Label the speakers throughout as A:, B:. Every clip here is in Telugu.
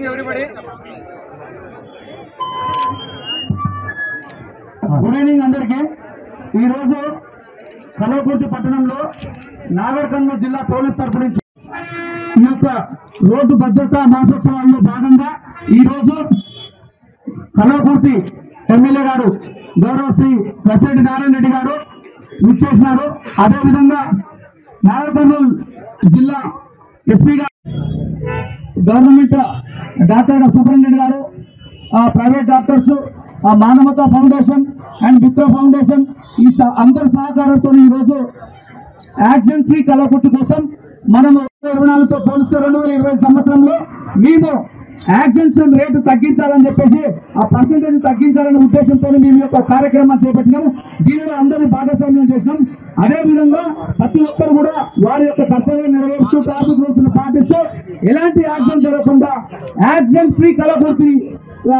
A: Evening everybody.
B: గుడ్ ఈవినింగ్ అందరికీ. ఈరోజు కల్వకుర్తి పట్టణంలో నాగర్ కర్నూలు జిల్లా పోలీస్ తరఫు నుంచి ఈ యొక్క రోడ్డు భద్రతా మాసోత్సవాల్లో భాగంగా ఈరోజు కల్వకుర్తి ఎమ్మెల్యే గారు గౌరవ శ్రీ వసిరెడ్డి నారాయణ రెడ్డి గారు విచ్చేసినారు. అదేవిధంగా నాగర్ కర్నూలు జిల్లా ఎస్పీ గారు, గవర్నమెంట్ డాక్టర్ సూపరింటెండెంట్ గారు, ప్రైవేట్ డాక్టర్స్, మానవతా ఫౌండేషన్ అండ్ మిత్ర ఫౌండేషన్ ఈ అందరి సహకారంతో ఈరోజు యాక్సిడెంట్ ఫ్రీ కల్వకుర్తి కోసం మనం 2024తో పోలిస్తే 2020 సంవత్సరంలో మేము యాక్సిడెంట్స్ రేటు తగ్గించాలని చెప్పేసి ఆ పర్సెంటేజ్ తగ్గించాలనే ఉద్దేశంతో మేము యొక్క కార్యక్రమాన్ని చేపట్టినాము. దీనిలో అందరినీ భాగస్వామ్యం చేసినాం. అదేవిధంగా ప్రతి ఒక్కరు కూడా వారి యొక్క కర్తవ్యం నెరవేరుస్తూ ట్రాఫిక్ రూల్స్ పాటిస్తూ ఎలాంటి యాక్సిడెంట్ జరగకుండా యాక్సిడెంట్ ఫ్రీ కల్వకుర్తి,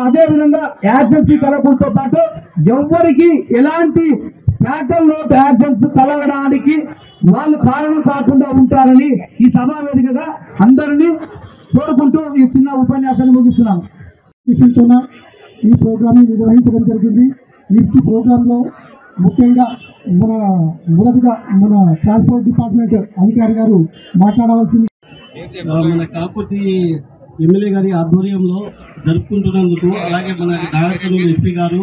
B: అదేవిధంగా యాక్సిడెంట్ ఫ్రీ కల్వకుర్తితో పాటు ఎవరికి ఎలాంటి ఫ్యాటల్ లోడ్ యాక్సిడెంట్స్ కలగడానికి వాళ్ళు కారణం కాకుండా ఉంటారని ఈ సభా వేదికగా అందరినీ కోరుకుంటూ ఈ చిన్న ఉపన్యాసాన్ని ముగిస్తున్నాను. ఈ ప్రోగ్రామ్ నిర్వహించడం జరిగింది. ఈ ప్రోగ్రాంలో ముఖ్యంగా మొదటిగా మన ట్రాన్స్పోర్ట్ డిపార్ట్మెంట్ అధికారి గారు మాట్లాడవలసింది.
C: మన కాకుర్తి ఎమ్మెల్యే గారి ఆధ్వర్యంలో జరుపుకుంటున్నందుకు, అలాగే మన నాగర్ కర్నూలు ఎస్పీ గారు,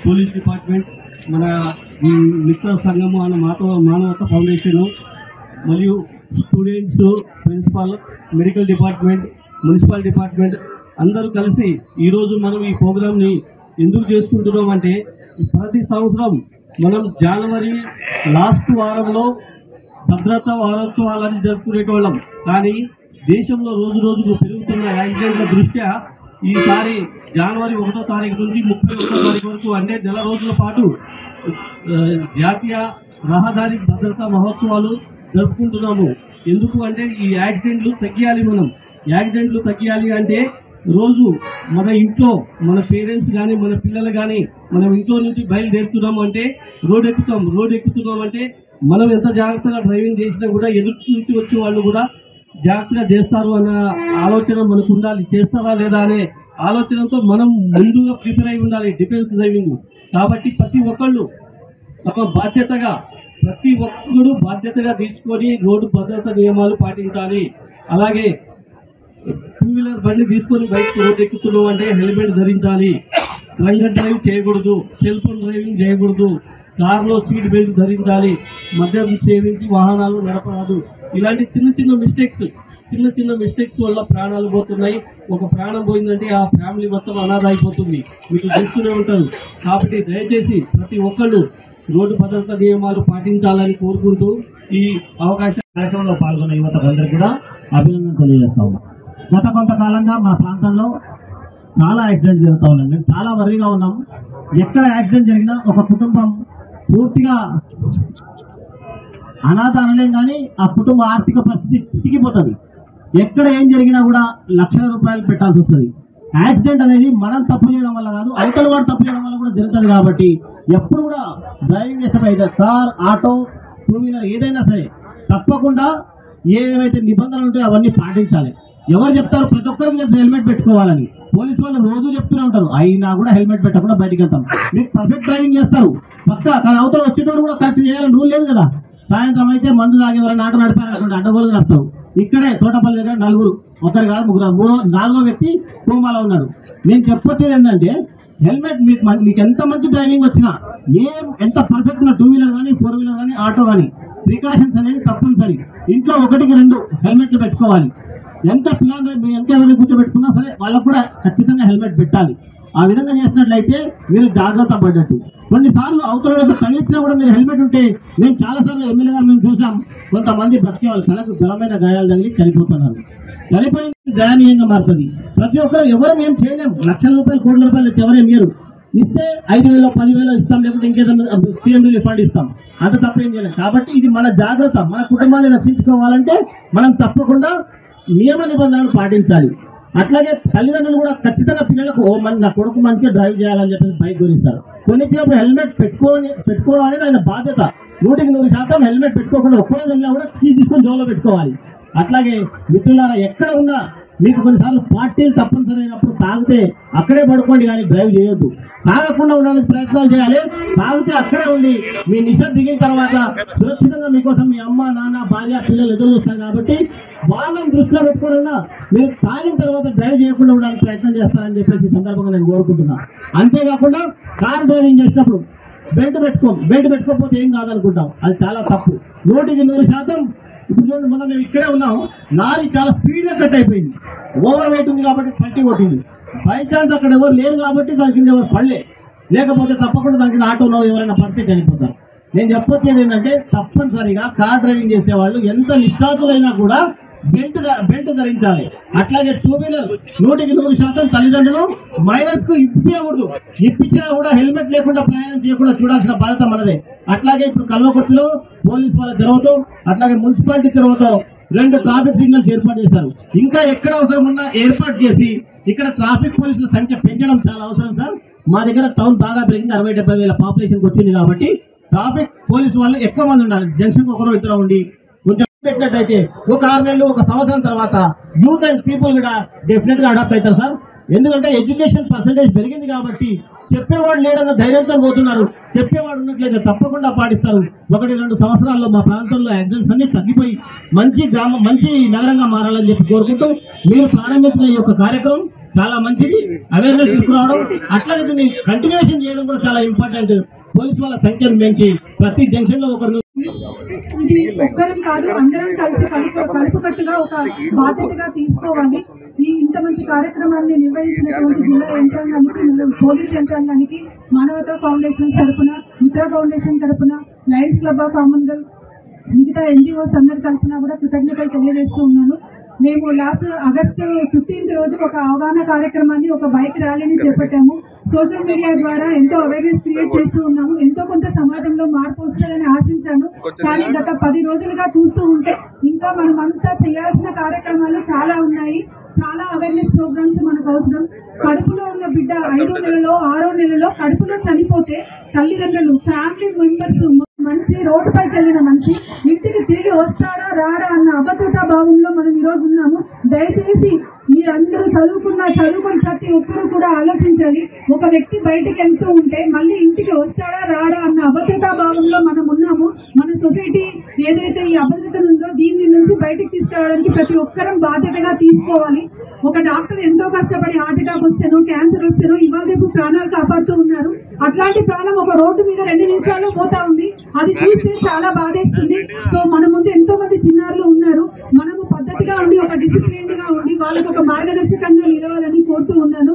C: పోలీస్ డిపార్ట్మెంట్, మన మిత్ర సంఘము అన్న మానవతా ఫౌండేషన్ మరియు students, principal, medical department, municipal department అందరూ కలిసి ఈరోజు మనం ఈ ప్రోగ్రామ్ని ఎందుకు చేసుకుంటున్నాం అంటే, ప్రతి సంవత్సరం మనం జనవరి లాస్ట్ వారంలో భద్రతా వారోత్సవాలని జరుపుకునేటోళ్ళం. కానీ దేశంలో రోజు రోజుకు పెరుగుతున్న యాక్సిడెంట్ల దృష్ట్యా ఈసారి జనవరి 1వ తారీఖు నుంచి 31వ తారీఖు వరకు అంటే నెల రోజుల పాటు జాతీయ రహదారి భద్రతా మహోత్సవాలు జరుపుకుంటున్నాము. ఎందుకు అంటే ఈ యాక్సిడెంట్లు తగ్గియాలి. మనం యాక్సిడెంట్లు తగ్గియాలి అంటే రోజు మన ఇంట్లో మన పేరెంట్స్ కానీ మన పిల్లలు కానీ మనం ఇంట్లో నుంచి బయలుదేరుతున్నాము అంటే రోడ్ ఎక్కుతున్నాం అంటే మనం ఎంత జాగ్రత్తగా డ్రైవింగ్ చేసినా కూడా ఎదురు నుంచి వచ్చే వాళ్ళు కూడా జాగ్రత్తగా చేస్తారు అన్న ఆలోచన మనకు ఉండాలి. చేస్తారా లేదా అనే ఆలోచనతో మనం ముందుగా ప్రిపేర్ అయి ఉండాలి డిఫెన్స్ డ్రైవింగ్. కాబట్టి ప్రతి ఒక్కళ్ళు బాధ్యతగా తీసుకొని రోడ్డు భద్రతా నియమాలు పాటించాలి. అలాగే 2 వీలర్ బండి తీసుకొని బయటకు రోడ్డు ఎక్కుతున్నాం అంటే హెల్మెట్ ధరించాలి. డ్రంక్ డ్రైవ్ చేయకూడదు, సెల్ ఫోన్ డ్రైవింగ్ చేయకూడదు, కార్లో సీట్ బెల్ట్ ధరించాలి, మద్యం సేవించి వాహనాలు నడపరాదు. ఇలాంటి చిన్న మిస్టేక్స్ వల్ల ప్రాణాలు పోతున్నాయి. ఒక ప్రాణం పోయిందంటే ఆ ఫ్యామిలీ మొత్తం అనాథ అయిపోతుంది. మీకు చూస్తూనే ఉంటారు. కాబట్టి దయచేసి ప్రతి ఒక్కళ్ళు రోడ్డు భద్రతా నియమాలు పాటించాలని కోరుకుంటూ ఈ కార్యక్రమంలో పాల్గొన్న యువతలందరికీ కూడా అభినందన తెలియజేస్తాము. గత కొంతకాలంగా మా ప్రాంతంలో చాలా యాక్సిడెంట్ జరుగుతూ ఉన్నాయి. మేము చాలా వరిగా ఉన్నాం. ఎక్కడ యాక్సిడెంట్ జరిగినా ఒక కుటుంబం పూర్తిగా అనాథ అనలేం, కానీ ఆ కుటుంబ ఆర్థిక పరిస్థితి చిక్కిపోతుంది. ఎక్కడ ఏం జరిగినా కూడా లక్షల రూపాయలు పెట్టాల్సి వస్తుంది. యాక్సిడెంట్ అనేది మనం తప్పు చేయడం వల్ల కాదు, అవతల వాడు తప్పు చేయడం వల్ల కూడా జరుగుతుంది. కాబట్టి ఎప్పుడు కూడా డ్రైవింగ్ చేసేటప్పుడు కార్, ఆటో, 2 వీలర్ ఏదైనా సరే తప్పకుండా ఏవైతే నిబంధనలు ఉంటాయో అవన్నీ పాటించాలి. ఎవరు చెప్తారు? ప్రతి ఒక్కరికి హెల్మెట్ పెట్టుకోవాలని పోలీసు వాళ్ళు రోజు చెప్తూనే ఉంటారు. అయినా కూడా హెల్మెట్ పెట్టకుండా బయటికి వెళ్తాం. మీకు పర్ఫెక్ట్ డ్రైవింగ్ చేస్తారు పక్కా, కానీ అవతల వచ్చేటప్పుడు కూడా కరెక్ట్ చేయాలని రూల్ లేదు కదా. సాయంత్రం అయితే మందు తాగి ఎవరైనా ఆట నడిపారనుకోండి, అడ్డగోలుగా నడుపుతావు. ఇక్కడే తోటపల్లి దగ్గర 4 ఒకరు కాదు 3 4వ వ్యక్తి కోమాలో ఉన్నాడు. నేను చెప్పొచ్చేది ఏంటంటే, హెల్మెట్ మీకు ఎంత మంచి డ్రైవింగ్ వచ్చినా, ఎంత పర్ఫెక్ట్ ఉన్న 2 వీలర్ కానీ 4 వీలర్ కానీ ఆటో కానీ ప్రికాషన్స్ అనేది తప్పనిసరి. ఇంట్లో 1కి 2 హెల్మెట్లు పెట్టుకోవాలి. ఎంత పిల్లలు మీరు ఎంత ఎవరిని కూర్చోబెట్టుకున్నా సరే వాళ్ళకు కూడా ఖచ్చితంగా హెల్మెట్ పెట్టాలి. ఆ విధంగా చేసినట్లయితే మీరు జాగ్రత్త పడ్డట్టు. కొన్నిసార్లు అవతల తగిలించినా కూడా మీరు హెల్మెట్ ఉంటే, మేము చాలాసార్లు ఎమ్మెల్యే గారు మేము చూసాం, కొంతమంది బ్రతికే వాళ్ళు తలకు బలమైన గాయాలు తగిలి చనిపోతున్నారు. చనిపోయింది దయనీయంగా మారుతుంది. ప్రతి ఒక్కరు ఎవరు మేము చేయలేము. లక్షల రూపాయలు, కోట్ల రూపాయలు ఎవరేం ఇయ్యరు. ఇస్తే 5,000 10,000 ఇస్తాం, లేకపోతే ఇంకేదైనా సీఎం రిలీఫ్ ఫండ్ ఇస్తాం. అంత తప్పేం చేయలేదు. కాబట్టి ఇది మన జాగ్రత్త. మన కుటుంబాన్ని రక్షించుకోవాలంటే మనం తప్పకుండా నియమ నిబంధనలు పాటించాలి. అట్లాగే తల్లిదండ్రులు కూడా ఖచ్చితంగా పిల్లలకు నా కొడుకు మంచిగా డ్రైవ్ చేయాలని చెప్పి బైక్ కొనిస్తారు. కొనిచ్చినప్పుడు హెల్మెట్ పెట్టుకోవాలని ఆయన బాధ్యత. 100% హెల్మెట్ పెట్టుకోకుండా ఒక్కరోజు వెళ్ళినా కూడా కీ తీసుకొని జోలో పెట్టుకోవాలి. అట్లాగే మిత్రులారా, ఎక్కడ ఉన్నా మీకు కొన్నిసార్లు పార్టీలు తప్పనిసరి అయినప్పుడు తాగితే అక్కడే పడుకోండి, కానీ డ్రైవ్ చేయొద్దు. తాగకుండా ఉండడానికి ప్రయత్నాలు చేయాలి. తాగితే అక్కడే ఉండి మీ నిశ దిగిన తర్వాత సురక్షితంగా మీకోసం మీ అమ్మ నాన్న భార్య పిల్లలు ఎదురు చూస్తారు. కాబట్టి వాళ్ళని దృష్టిలో పెట్టుకోవాలన్నా మీరు తాగిన తర్వాత డ్రైవ్ చేయకుండా ఉండడానికి ప్రయత్నం చేస్తారని చెప్పేసి సందర్భంగా నేను కోరుకుంటున్నాను. అంతేకాకుండా కార్ డ్రైవింగ్ చేసినప్పుడు బెల్ట్ పెట్టుకోకపోతే ఏం కాదనుకుంటాం, అది చాలా తప్పు. 100% ఇప్పుడు చూడండి, మనం మేము ఇక్కడే ఉన్నాం, లారీ చాలా స్పీడ్గా కట్ అయిపోయింది. ఓవర్ వెయిట్ ఉంది కాబట్టి పట్టి కొట్టింది. బై ఛాన్స్ అక్కడ ఎవరు లేరు కాబట్టి దాని కింద ఎవరు పడలే, లేకపోతే తప్పకుండా దాని కింద ఆటోలో ఎవరైనా పడితే చనిపోతారు. నేను చెప్పొచ్చేది ఏంటంటే తప్పనిసరిగా కార్ డ్రైవింగ్ చేసేవాళ్ళు ఎంత నిష్ఠాతులైనా కూడా బెల్ట్ ధరించాలి. అట్లాగే 2 వీలర్ 100% తల్లిదండ్రులు మైనర్స్ కు ఇప్పించకూడదు. ఇప్పించినా కూడా హెల్మెట్ లేకుండా ప్రయాణం చేయకుండా చూడాల్సిన బాధ్యత మనదే. అట్లాగే ఇప్పుడు కల్వకుర్తిలో పోలీస్ వాళ్ళ తెరవతో, అట్లాగే మున్సిపాలిటీ తెరవతో 2 ట్రాఫిక్ సిగ్నల్స్ ఏర్పాటు చేశారు. ఇంకా ఎక్కడ అవసరం ఉన్నా ఏర్పాటు చేసి ఇక్కడ ట్రాఫిక్ పోలీసుల సంఖ్య పెంచడం చాలా అవసరం సార్. మా దగ్గర టౌన్ బాగా పెరిగింది, 60-70 వేల పాపులేషన్కి వచ్చింది. కాబట్టి ట్రాఫిక్ పోలీసు వాళ్ళు ఎక్కువ మంది ఉండాలి. జంక్షన్ ఒకరు ఇద్దరు ఉండి కొంచెం పెట్టినట్టయితే ఒక 6 నెలలు 1 సంవత్సరం తర్వాత యూత్ అండ్ పీపుల్ కూడా డెఫినెట్ గా అడాప్ట్ అవుతారు సార్. ఎందుకంటే ఎడ్యుకేషన్ పర్సెంటేజ్ పెరిగింది కాబట్టి చెప్పేవాడు లేడన్న ధైర్యంతో పోతున్నారు. చెప్పేవాడు ఉన్నట్లయితే తప్పకుండా పాటిస్తారు. 1-2 సంవత్సరాల్లో మా ప్రాంతంలో యాక్సిడెంట్స్ అన్ని తగ్గిపోయి మంచి గ్రామం, మంచి నగరంగా మారాలని చెప్పి కోరుకుంటూ మీరు ప్రారంభించిన ఈ యొక్క కార్యక్రమం చాలా మంచిది. అవేర్నెస్ తీసుకురావడం, అట్లాగే దీన్ని కంటిన్యూషన్ చేయడం కూడా చాలా ఇంపార్టెంట్. పోలీసు వాళ్ళ సంఖ్యను పెంచి ప్రతి జంక్షన్ లో ఒకరు
A: ఇది ఒక్కరం కాదు, అందరం కలిసి కలుపుకట్టుగా ఒక బాధ్యతగా తీసుకోవాలి. ఇంత మంచి కార్యక్రమాన్ని నిర్వహించినటువంటి జిల్లా యంత్రాంగానికి, పోలీస్ యంత్రాంగానికి, మానవతా ఫౌండేషన్ తరఫున, మిత్ర ఫౌండేషన్ తరఫున, లయన్స్ క్లబ్ ఆఫ్ కామన్వెల్త్, మిగతా NGOs అందరి తరఫున కూడా కృతజ్ఞతలు తెలియజేస్తూ ఉన్నాను. మేము లాస్ట్ ఆగస్టు 15 రోజు ఒక అవగాహన కార్యక్రమాన్ని, ఒక బైక్ ర్యాలీని చేపట్టాము. సోషల్ మీడియా ద్వారా ఎంతో అవేర్నెస్ క్రియేట్ చేస్తూ ఉన్నాము. ఎంతో కొంత సమాజంలో మార్పు వస్తుందని ఆశించాను. కానీ గత 10 రోజులుగా చూస్తూ ఉంటే ఇంకా మనమంతా చేయాల్సిన కార్యక్రమాలు చాలా ఉన్నాయి. చాలా అవేర్నెస్ ప్రోగ్రామ్స్ మనకు అవసరం. కడుపులో ఉన్న బిడ్డ 5వ నెలలో 6వ నెలలో కడుపులో చనిపోతే తల్లిదండ్రులు, ఫ్యామిలీ మెంబర్స్, మనిషి రోడ్డుపైకి వెళ్ళిన మనిషి ఇంటికి తిరిగి వస్తాడా రాడా అన్న అభద్రతా భావంలో మనం ఈరోజు ఉన్నాము. దయచేసి మీరందరూ చదువుకుని ప్రతి ఒక్కరూ కూడా ఆలోచించాలి. ఒక వ్యక్తి బయటికి వెళ్తూ ఉంటే మళ్ళీ ఇంటికి వస్తాడా రాడా అన్న అభద్రతా భావంలో మనం ఉన్నాము. మన సొసైటీ ఏదైతే ఈ అభద్రత ఉందో దీని నుంచి బయటికి తీసుకురావడానికి ప్రతి ఒక్కరం బాధ్యతగా తీసుకోవాలి. ఒక డాక్టర్ ఎంతో కష్టపడి హార్ట్ అటాక్ వస్తేనో, క్యాన్సర్ వస్తేనో ఇవాళ రేపు ప్రాణాలు కాపాడుతూ ఉన్నారు. అట్లాంటి ప్రాణం ఒక రోడ్డు మీద 2 నిమిషాల్లో పోతా ఉంది. అది చూస్తే చాలా బాధేస్తుంది. సో మన ముందు ఎంతో మంది చిన్నారులు ఉన్నారు. మనము పద్ధతిగా ఉండి, ఒక డిసిప్లిన్ గా ఉండి వాళ్ళకు ఒక మార్గదర్శకంగా నిలవాలని కోరుతూ ఉన్నాను.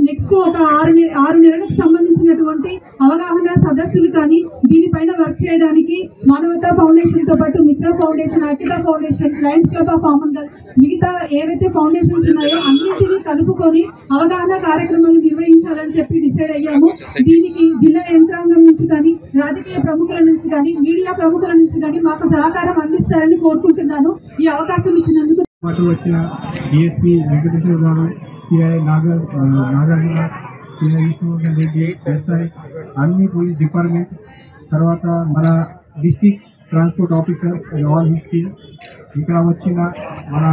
A: నెక్స్ట్ ఒక 6 నెలలకు సంబంధించినటువంటి అవగాహన సదస్సులు కానీ దీనిపైన వర్క్ చేయడానికి మానవతా ఫౌండేషన్ తో పాటు మిత్ర foundation, Arpita foundation, Lions club of Commonwealth, మిగతా ఏవైతే ఫౌండేషన్స్ ఉన్నాయో అన్నింటినీ కలుపుకొని అవగాహన కార్యక్రమాలు నిర్వహించాలని చెప్పి డిసైడ్ అయ్యాము. దీనికి జిల్లా యంత్రాంగం నుంచి కానీ, రాజకీయ ప్రముఖుల నుంచి కానీ, మీడియా ప్రముఖుల నుంచి కానీ మాకు సహకారం అందిస్తారని కోరుకుంటున్నాను. ఈ అవకాశం ఇచ్చినందుకు
D: వచ్చిన DSP వెంకటేశ్వర గారు, CI Nagarjuna, CI Vishnuvardhan Reddy, SI, అన్ని పోలీస్ డిపార్ట్మెంట్, తర్వాత మన district transport officer all his team, ఇక్కడ వచ్చిన మన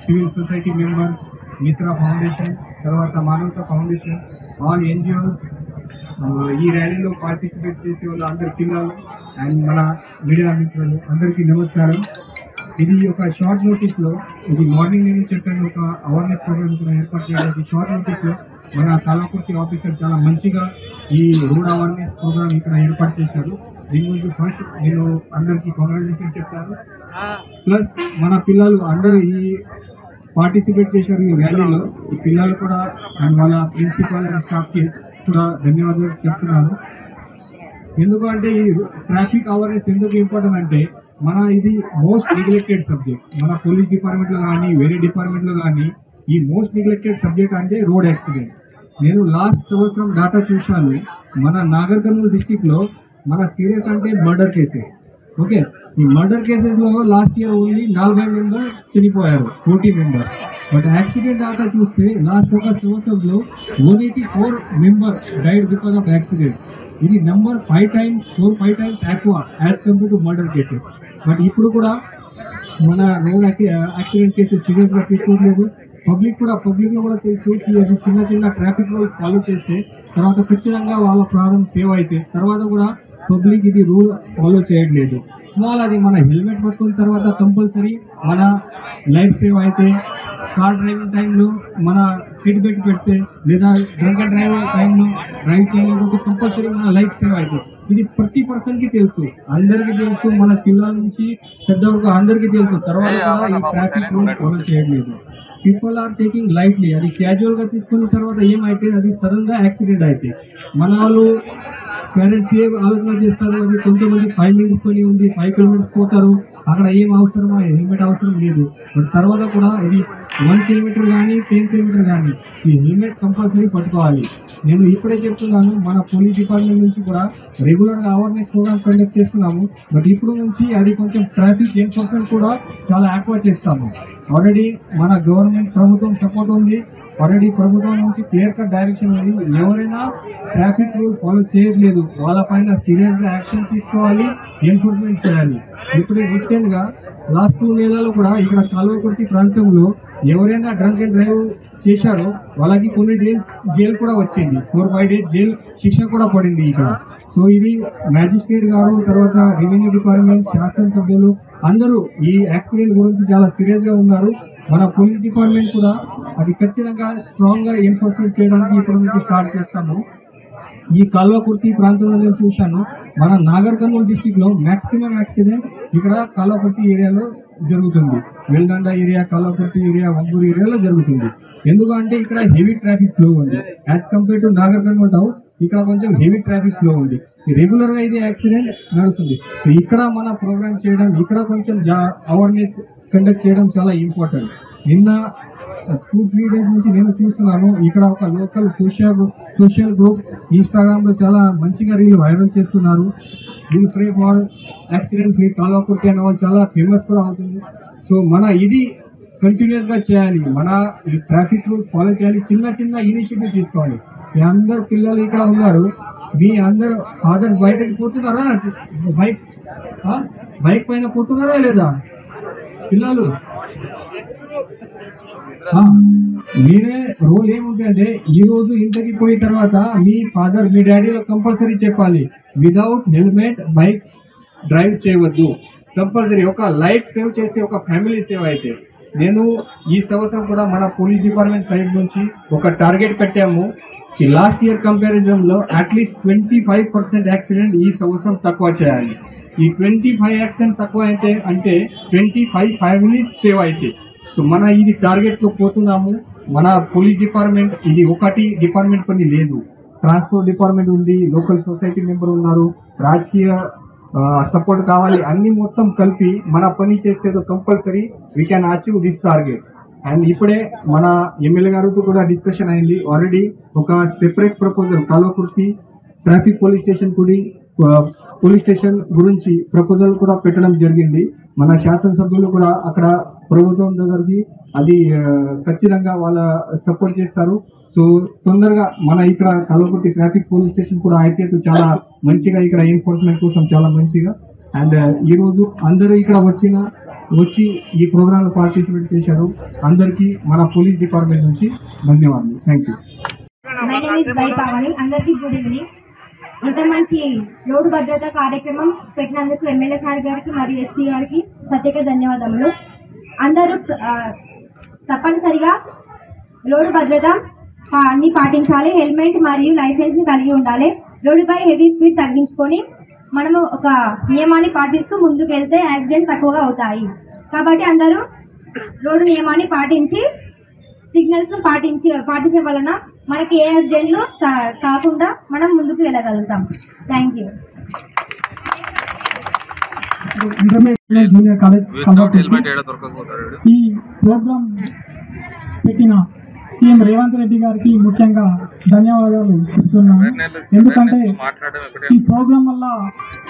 D: సివిల్ సొసైటీ మెంబర్స్, మిత్ర ఫౌండేషన్, తర్వాత మానవతా ఫౌండేషన్, ఆల్ NGOs, ఈ ర్యాలీలో పార్టిసిపేట్ చేసే వాళ్ళు అందరి పిల్లలు అండ్ మన మీడియా మిత్రులు అందరికీ నమస్కారం. ఇది ఒక షార్ట్ నోటీస్లో, ఇది మార్నింగ్ నేను చెప్పాను, ఒక అవేర్నెస్ ప్రోగ్రామ్ కూడా ఏర్పాటు చేయడానికి షార్ట్ నోటీస్లో మన కల్వకుర్తి ఆఫీసర్ చాలా మంచిగా ఈ రోడ్ అవేర్నెస్ ప్రోగ్రామ్ ఇక్కడ ఏర్పాటు చేశారు. దీని గురించి ఫస్ట్ నేను అందరికీ కంగ్రాచులేషన్ చెప్తాను. ప్లస్ మన పిల్లలు అందరూ ఈ పార్టిసిపేట్ చేశారు ఈ ర్యాలీలో. ఈ పిల్లలు కూడా అండ్ వాళ్ళ ప్రిన్సిపల్ అండ్ స్టాఫ్కి కూడా ధన్యవాదాలు చెప్తున్నాను. ఎందుకంటే ఈ ట్రాఫిక్ అవేర్నెస్ ఎందుకు ఇంపార్టెంట్ అంటే ఇది మోస్ట్ నెగ్లెక్టెడ్ సబ్జెక్ట్. మన పోలీస్ డిపార్ట్మెంట్లో కానీ వేరే డిపార్ట్మెంట్లో కానీ ఈ మోస్ట్ నెగ్లెక్టెడ్ సబ్జెక్ట్ అంటే రోడ్ యాక్సిడెంట్. నేను లాస్ట్ సంవత్సరం డేటా చూశాను. మన నాగర్ కర్నూల్ డిస్టిక్లో మన సీరియస్ అంటే మర్డర్ కేసెస్. ఓకే, ఈ మర్డర్ కేసెస్లో లాస్ట్ ఇయర్ ఓన్లీ 40 మెంబర్ చనిపోయారు, 40 మెంబర్. బట్ యాక్సిడెంట్ డేటా చూస్తే లాస్ట్ ఒక సంవత్సరంలో 184 member died because of accident. ఇది నెంబర్ 4-5 times ఎక్కువ as compare to murder cases. But ఇప్పుడు కూడా మన రోడ్ యాక్సిడెంట్ కేసెస్ సీరియస్గా తీసుకోవట్లేదు. పబ్లిక్ లో కూడా తెలుసు అది చిన్న చిన్న ట్రాఫిక్ రూల్స్ ఫాలో చేస్తే తర్వాత ఖచ్చితంగా వాళ్ళ ప్రాణం సేవ్ అయితే తర్వాత కూడా పబ్లిక్ ఇది రూల్ ఫాలో చేయట్లేదు. స్మాల్ అది మన హెల్మెట్ పట్టుకున్న తర్వాత కంపల్సరీ మన లైఫ్ సేవ్ అయితే, కార్ డ్రైవింగ్ టైంలో మన సీట్ బెల్ట్ పెడితే లేదా డ్రంక్ అండ్ డ్రైవ్ టైంలో డ్రైవ్ చేయలేకపోతే కంపల్సరీ మన లైఫ్ సేవ్ అవుతుంది. ఇది ప్రతి పర్సన్ కి తెలుసు, అందరికీ తెలుసు, మన పిల్లల నుంచి పెద్ద వరకు అందరికీ తెలుసు. తర్వాత కూడా ఈ ట్రాఫిక్ రూల్ ఫాలో చేయట్లేదు. పీపుల్ ఆర్ టేకింగ్ లైట్లీ, అది క్యాజువల్ గా తీసుకున్న తర్వాత ఏమైతే అది సడన్ గా యాక్సిడెంట్ అయితే మన వాళ్ళు పేరెంట్స్ ఏ ఆలోచన చేస్తారు, అది కొంతమంది 5 minutes కొని ఉంది 5 kilometers పోతారు, అక్కడ ఏం అవసరమా హెల్మెట్ అవసరం లేదు. బట్ తర్వాత కూడా ఇది 1 kilometer కానీ 10 kilometer కానీ ఈ హెల్మెట్ కంపల్సరీ పట్టుకోవాలి. నేను ఇప్పుడే చెప్తున్నాను, మన పోలీస్ డిపార్ట్మెంట్ నుంచి కూడా రెగ్యులర్గా అవేర్నెస్ ప్రోగ్రామ్ కండక్ట్ చేస్తున్నాము. బట్ ఇప్పుడు నుంచి అది కొంచెం ట్రాఫిక్ ఎన్ఫోర్స్మెంట్ కూడా చాలా యాక్టివ్ చేస్తాము. ఆల్రెడీ మన గవర్నమెంట్ ప్రభుత్వం సపోర్ట్ ఉంది, ఆల్రెడీ ప్రభుత్వం నుంచి క్లియర్ కట్ డైరెక్షన్ ఉంది. ఎవరైనా ట్రాఫిక్ రూల్ ఫాలో చేయట్లేదు వాళ్ళపైన సీరియస్గా యాక్షన్ తీసుకోవాలి, ఎన్ఫోర్స్మెంట్ చేయాలి. ఇప్పుడే రీసెంట్ గా లాస్ట్ 2 నెలలు కూడా ఇక్కడ కాలువకుర్తి ప్రాంతంలో ఎవరైనా డ్రంక్ అండ్ డ్రైవ్ చేశారో వాళ్ళకి కొన్ని డేస్ జైలు కూడా వచ్చింది, 4-5 days జైలు శిక్ష కూడా పడింది ఇక్కడ. సో ఇది మ్యాజిస్ట్రేట్ గారు, తర్వాత రెవెన్యూ డిపార్ట్మెంట్, శాసనసభ్యులు అందరూ ఈ యాక్సిడెంట్ గురించి చాలా సీరియస్ గా ఉన్నారు. మన పోలీస్ డిపార్ట్మెంట్ కూడా అది ఖచ్చితంగా స్ట్రాంగ్ గా ఎన్ఫోర్స్మెంట్ చేయడానికి ఇప్పుడు నుంచి స్టార్ట్ చేస్తాము. ఈ కాల్వకుర్తి ప్రాంతంలో నేను చూశాను, మన నాగర్ కర్నూలు డిస్టిక్ లో మాక్సిమం యాక్సిడెంట్ ఇక్కడ కాల్వకుర్తి ఏరియాలో జరుగుతుంది. వెల్దండ ఏరియా, కాల్వకుర్తి ఏరియా, వంగూరు ఏరియాలో జరుగుతుంది. ఎందుకంటే ఇక్కడ హెవీ ట్రాఫిక్ ఫ్లో ఉంది. As compare to Nagar Kurnool town ఇక్కడ కొంచెం హెవీ ట్రాఫిక్ ఫ్లో ఉంది. రెగ్యులర్ గా ఇది యాక్సిడెంట్ నడుస్తుంది. సో ఇక్కడ మన ప్రోగ్రామ్ చేయడం, ఇక్కడ కొంచెం అవేర్నెస్ కండక్ట్ చేయడం చాలా ఇంపార్టెంట్. నిన్న 2-3 days నుంచి నేను చూస్తున్నాను, ఇక్కడ ఒక లోకల్ సోషల్ గ్రూప్ ఇన్స్టాగ్రామ్ లో చాలా మంచిగా రీల్ వైరల్ చేస్తున్నారు. Will free for accident free Kalwakurthy అనే వాళ్ళు చాలా ఫేమస్ కూడా అవుతుంది. సో మన ఇది కంటిన్యూస్ గా చేయాలి, మన ఈ ట్రాఫిక్ రూల్స్ ఫాలో చేయాలి, చిన్న చిన్న ఇనిషియేటివ్ తీసుకోవాలి. మీ అందరు పిల్లలు ఇక్కడ ఉన్నారు, మీ అందరు ఫాదర్ బయటకి పోతున్నారా, బైక్ పైన పోతున్నారా లేదా పిల్లలు? మీరే రోల్ ఏముంటుందంటే ఈ రోజు ఇంటికి పోయిన తర్వాత మీ ఫాదర్ మీ డాడీలో కంపల్సరీ చెప్పాలి, విదౌట్ హెల్మెట్ బైక్ డ్రైవ్ చేయవద్దు. కంపల్సరీ ఒక లైఫ్ సేవ్ చేస్తే ఒక ఫ్యామిలీ సేవ్ అయితే. నేను ఈ సంవత్సరం కూడా మన పోలీస్ డిపార్ట్మెంట్ సైడ్ నుంచి ఒక టార్గెట్ పెట్టాము. ఈ లాస్ట్ ఇయర్ కంపారిజన్ లో అట్లీస్ట్ 25% యాక్సిడెంట్ ఈ సంవత్సరం తక్కువ చేయాలి. ఈ 25 యాక్సిడెంట్ తక్కువ అయితే అంటే 25 ఫ్యామిలీస్ సేవ్ అయితే. సో మన ఇది టార్గెట్ తో పోతున్నాము. మన పోలీస్ డిపార్ట్మెంట్ ఇది ఒకటి డిపార్ట్మెంట్ పని లేదు, ట్రాన్స్పోర్ట్ డిపార్ట్మెంట్ ఉంది, లోకల్ సొసైటీ మెంబర్ ఉన్నారు, రాజకీయ సపోర్ట్ కావాలి, అన్ని మొత్తం కలిపి మన పని చేస్తే compulsory we can achieve this target. And ఇప్పుడే మన ఎమ్మెల్యే గారితో కూడా డిస్కషన్ అయింది. ఆల్రెడీ ఒక separate proposal Kalwakurthy traffic police station గురించి ప్రపోజల్ కూడా పెట్టడం జరిగింది. మన శాసనసభ్యులు కూడా అక్కడ ప్రభుత్వం దగ్గరికి అది ఖచ్చితంగా వాళ్ళ సపోర్ట్ చేస్తారు. సో తొందరగా మన ఇక్కడ కాల్వకుర్తి ట్రాఫిక్ పోలీస్ స్టేషన్ కూడా అయితే చాలా మంచిగా ఇక్కడ ఎన్ఫోర్స్మెంట్ కోసం చాలా మంచిగా. అండ్ ఈ రోజు అందరూ ఇక్కడ వచ్చి ఈ ప్రోగ్రామ్ లో పార్టిసిపేట్ చేశారు. అందరికీ మన పోలీస్ డిపార్ట్మెంట్ నుంచి ధన్యవాదాలు. Thank you.
E: అందరికీ గుడ్ ఈవినింగ్. ఇంత మంచి రోడ్డు భద్రత కార్యక్రమం పెట్టినందుకు ఎమ్మెల్యే సార్ గారికి మరియు ఎస్పీ గారికి ప్రత్యేక ధన్యవాదములు. అందరూ తప్పనిసరిగా రోడ్డు భద్రత అన్ని పాటించాలి, హెల్మెట్ మరియు లైసెన్స్ ని కలిగి ఉండాలి. రోడ్డుపై హెవీ స్పీడ్ తగ్గించుకొని మనము ఒక నియమాన్ని పాటిస్తూ ముందుకు వెళ్తే యాక్సిడెంట్ తక్కువగా అవుతాయి. కాబట్టి అందరూ రోడ్డు నియమాన్ని పాటించి సిగ్నల్స్ పాటించే వలన మనకి ఏ యాక్సిడెంట్లు కాకుండా మనం ముందుకు వెళ్ళగలుగుతాం. Thank you.
B: Intermediate junior college ఈ ప్రోగ్రామ్ పెట్టిన సీఎం రేవంత్ రెడ్డి గారికి ముఖ్యంగా ధన్యవాదాలు చెప్తున్నాను. ఎందుకంటే ఈ ప్రోగ్రాం వల్ల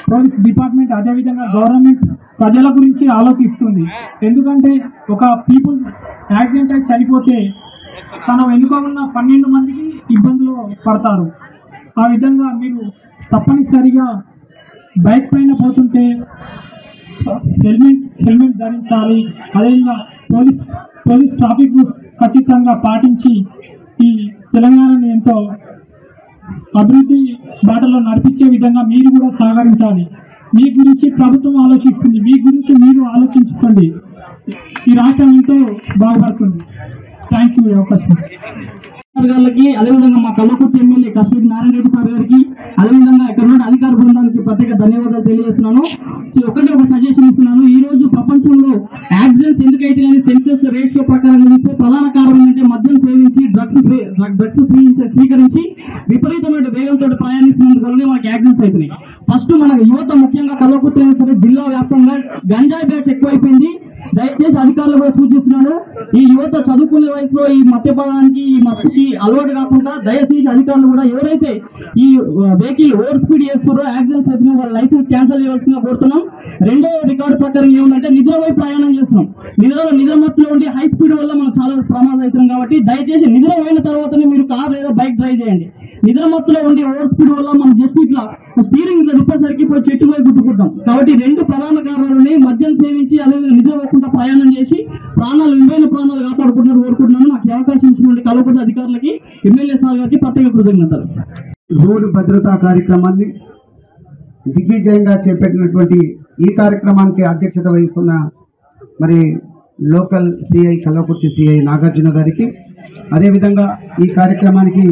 B: పోలీస్ డిపార్ట్మెంట్ అదేవిధంగా గవర్నమెంట్ ప్రజల గురించి ఆలోచిస్తుంది. ఎందుకంటే ఒక పీపుల్ యాక్సిడెంట్ అయి చనిపోతే తన వెనుక ఉన్న 12 మందికి ఇబ్బందులు పడతారు. ఆ విధంగా మీరు తప్పనిసరిగా బైక్ పైన పోతుంటే హెల్మెట్ ధరించాలి. అదేవిధంగా పోలీస్ ట్రాఫిక్ రూల్స్
F: ఖచ్చితంగా పాటించి ఈ తెలంగాణను ఎంతో అభివృద్ధి బాటలో నడిపించే విధంగా మీరు కూడా సహకరించాలి. మీ గురించి ప్రభుత్వం ఆలోచిస్తుంది, మీ గురించి మీరు ఆలోచించుకోండి. ఈ రాష్ట్రం ఎంతో బాగుపడుతుంది. Thank you. అవకాశం గారికి, అదేవిధంగా మా కల్వకుర్తి ఎమ్మెల్యే కస్తూరి నారాయణ రెడ్డి సార్ గారికి, అదేవిధంగా ఇక్కడ ఉన్న అధికార బృందానికి ప్రత్యేక ధన్యవాదాలు తెలియజేస్తున్నాను. ఒక సజెషన్ ఇస్తున్నాను. ఈ రోజు ప్రపంచంలో యాక్సిడెంట్స్ ఎందుకైతే కానీ సెన్సెస్ రేషియో ప్రకారం చూస్తే ప్రధాన కారణం ఏంటంటే మద్యం సేవించి డ్రగ్స్ స్వీకరించి విపరీతమైన వేగంతో ప్రయాణిస్తున్నందుకు వల్లనే మనకి యాక్సిడెంట్స్ అవుతున్నాయి. ఫస్ట్ మన యువత, ముఖ్యంగా కల్వకుర్తి అయినా సరే జిల్లా వ్యాప్తంగా గంజాయి బ్యాచ్ ఎక్కువైపోయింది. దయచేసి అధికారులు కూడా సూచిస్తున్నాను, ఈ యువత చదువుకునే వయసులో ఈ మద్యపానానికి, ఈ మత్తుకి అలవాటు కాకుండా దయచేసి అధికారులు కూడా ఎవరైతే ఈ వెహికల్ ఓవర్ స్పీడ్ చేస్తారో యాక్సిడెంట్స్ అయితే వాళ్ళ లైసెన్స్ క్యాన్సిల్ చేయాల్సిందిగా కోరుతున్నాం. రెండో రికార్డు ప్రకారం ఏముందంటే నిద్రపై ప్రయాణం చేస్తున్నాం. నిద్ర మత్తులో ఉండి హై స్పీడ్ వల్ల మనం చాలా ప్రమాదం అవుతున్నాం. కాబట్టి దయచేసి నిద్ర అయిన తర్వాతనే మీరు కార్ లేదా బైక్ డ్రైవ్ చేయండి. నిద్ర మత్తులో ఉండి ఓవర్ స్పీడ్ వల్ల మనం జస్ట్ ఇట్లా స్టీరింగ్ ఇట్లా తిప్పేసరికి పోయి చెట్టు పోయి గుట్టుకుంటాం. కాబట్టి రెండు ప్రధాన కారణాలని మద్యం సేవించి అదేవిధంగా నిద్ర పోకుండా ప్రయాణం చేసి విలువైన ప్రాణాలు కాపాడుకుంటున్నారు కోరుకుంటున్నాను. నాకు అవకాశం ఇచ్చినటువంటి కల్వకుర్తి అధికారులకి, ఎమ్మెల్యే సార్ గారికి ప్రత్యేక కృతజ్ఞతలు.
B: రోడ్డు భద్రతా కార్యక్రమాన్ని దిగ్విజయంగా చేపట్టినటువంటి ఈ కార్యక్రమానికి అధ్యక్షత వహిస్తున్న మరి local CI Kalwakurthy CI Nagarjuna గారికి, అదేవిధంగా ఈ కార్యక్రమానికి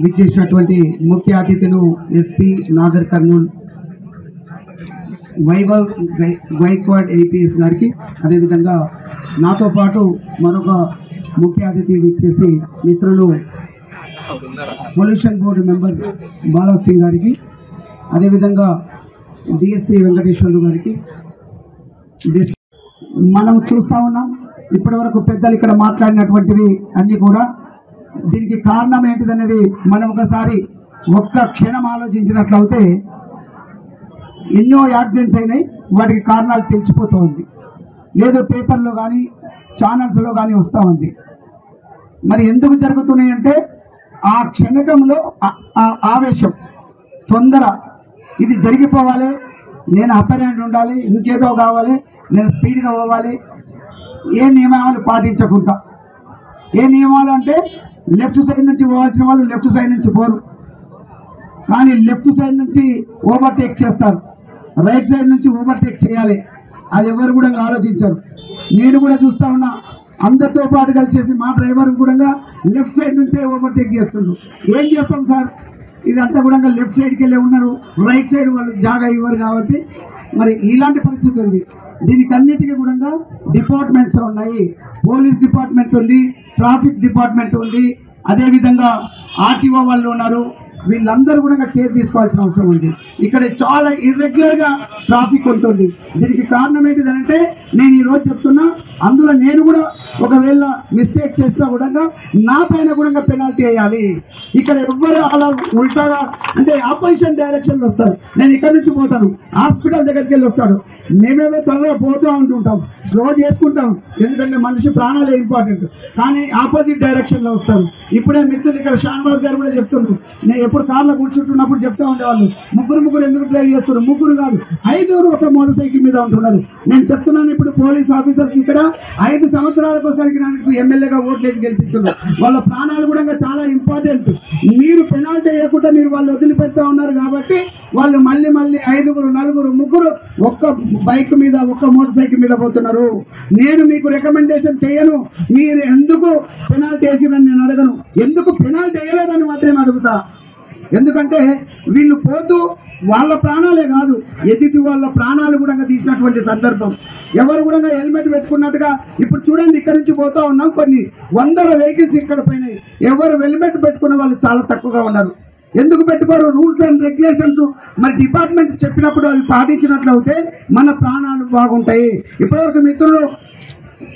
B: విచ్చేసినటువంటి ముఖ్య అతిథులు ఎస్పీ నాగర్ కర్నూల్, వైభవ్ గైక్వాడ్ ఏపీఎస్ గారికి, అదేవిధంగా నాతో పాటు మరొక ముఖ్య అతిథి విచ్చేసి మిత్రులు pollution board member Bala Singh గారికి, అదేవిధంగా డిఎస్పీ వెంకటేశ్వర్లు గారికి. మనం చూస్తూ ఉన్నాం ఇప్పటి వరకు పెద్దలు ఇక్కడ మాట్లాడినటువంటివి అన్నీ కూడా. దీనికి కారణం ఏంటిదనేది మనం ఒకసారి ఒక్క క్షణం ఆలోచించినట్లయితే ఎన్నో యాక్సిడెంట్స్ అయినాయి, వాటికి కారణాలు తెలిసిపోతూ ఉంది, లేదు పేపర్లో కానీ ఛానల్స్లో కానీ వస్తూ ఉంది. మరి ఎందుకు జరుగుతున్నాయి అంటే ఆ క్షణకంలో ఆవేశం, తొందర, ఇది జరిగిపోవాలి, నేను అప్పర్ హ్యాండ్ ఉండాలి, ఇంకేదో కావాలి, నేను స్పీడ్గా పోవాలి, ఏ నియమాలు పాటించకుండా. ఏ నియమాలు అంటే లెఫ్ట్ సైడ్ నుంచి పోవాల్సిన వాళ్ళు లెఫ్ట్ సైడ్ నుంచి పోరు, కానీ లెఫ్ట్ సైడ్ నుంచి ఓవర్టేక్ చేస్తారు, రైట్ సైడ్ నుంచి ఓవర్టేక్ చేయాలి. అది ఎవరు కూడా ఆలోచించారు. నేను కూడా చూస్తూ ఉన్నా, అందరితో పాటు కలిసేసి మా డ్రైవర్ కూడా లెఫ్ట్ సైడ్ నుంచే ఓవర్టేక్ చేస్తుండ్రు. ఏం చేస్తాం సార్, ఇదంతా కూడా లెఫ్ట్ సైడ్కి వెళ్ళి ఉన్నారు, రైట్ సైడ్ వాళ్ళు జాగా ఇవ్వరు. కాబట్టి మరి ఇలాంటి పరిస్థితి ఉంది. దీనికి అన్నిటికీ కూడా డిపార్ట్మెంట్స్ ఉన్నాయి. పోలీస్ డిపార్ట్మెంట్ ఉంది, ట్రాఫిక్ డిపార్ట్మెంట్ ఉంది, అదేవిధంగా ఆర్టీఓ వాళ్ళు ఉన్నారు. వీళ్ళందరూ కూడా కేర్ తీసుకోవాల్సిన అవసరం ఉంది. ఇక్కడ చాలా ఇర్రెగ్యులర్గా ట్రాఫిక్ ఉంటుంది. దీనికి కారణం ఏంటిదంటే నేను ఈరోజు చెప్తున్నా, అందులో నేను కూడా ఒకవేళ మిస్టేక్ చేసినా కూడా నా పైన కూడా పెనాల్టీ వేయాలి. ఇక్కడ ఎవ్వరు అలా ఉల్టాగా అంటే ఆపోజిషన్ డైరెక్షన్లో వస్తారు. నేను ఇక్కడ నుంచి పోతాను, హాస్పిటల్ దగ్గరికి వెళ్ళి వస్తాడు, మేమేమో త్వరగా పోతూ ఉంటుంటాం, స్లో చేసుకుంటాం, ఎందుకంటే మనిషి ప్రాణాలే ఇంపార్టెంట్. కానీ ఆపోజిట్ డైరెక్షన్లో వస్తారు. ఇప్పుడే మిత్రులు ఇక్కడ షాన్వాస్ గారు కూడా చెప్తున్నారు, నేను ఎప్పుడు కార్లో కూర్చుంటున్నప్పుడు చెప్తా ఉండేవాళ్ళు, ముగ్గురు ఎందుకు డ్రైవ్ చేస్తున్నారు, ముగ్గురు కాదు 5 ఒక మోటార్ సైకిల్ మీద ఉంటున్నారు. నేను చెప్తున్నాను, ఇప్పుడు పోలీస్ ఆఫీసర్స్ ఇక్కడ 5 సంవత్సరాలకు ఒకసారికి నాకు ఎమ్మెల్యేగా ఓట్లేసి గెలిపిస్తున్నారు. వాళ్ళ ప్రాణాలు కూడా చాలా ఇంపార్టెంట్. మీరు పెనాల్టీ వేయకుండా మీరు వాళ్ళు వదిలిపెడతా ఉన్నారు కాబట్టి వాళ్ళు మళ్ళీ 5, 4, 3 ఒక్క బైక్ మీద, ఒక్క మోటార్ సైకిల్ మీద పోతున్నారు. నేను మీకు రికమెండేషన్ చేయను, మీరు ఎందుకు పెనాల్టీ వేసిరని నేను అడగను, ఎందుకు పెనాల్టీ వేయలేదని మాత్రమే అడుగుతా. ఎందుకంటే వీళ్ళు పోతూ వాళ్ళ ప్రాణాలే కాదు, ఎదుటి వాళ్ళ ప్రాణాలు కూడా తీసినటువంటి సందర్భం. ఎవరు కూడా హెల్మెట్ పెట్టుకున్నట్టుగా ఇప్పుడు చూడండి, ఇక్కడ నుంచి పోతా ఉన్నాం, కొన్ని 100 వెహికల్స్ ఇక్కడ పోయినాయి. ఎవరు హెల్మెట్ పెట్టుకున్న వాళ్ళు చాలా తక్కువగా ఉన్నారు. ఎందుకు పెట్టుకోరు? రూల్స్ అండ్ రెగ్యులేషన్స్ మరి డిపార్ట్మెంట్ చెప్పినప్పుడు అవి పాటించినట్లయితే మన ప్రాణాలు బాగుంటాయి. ఇప్పటివరకు మిత్రులు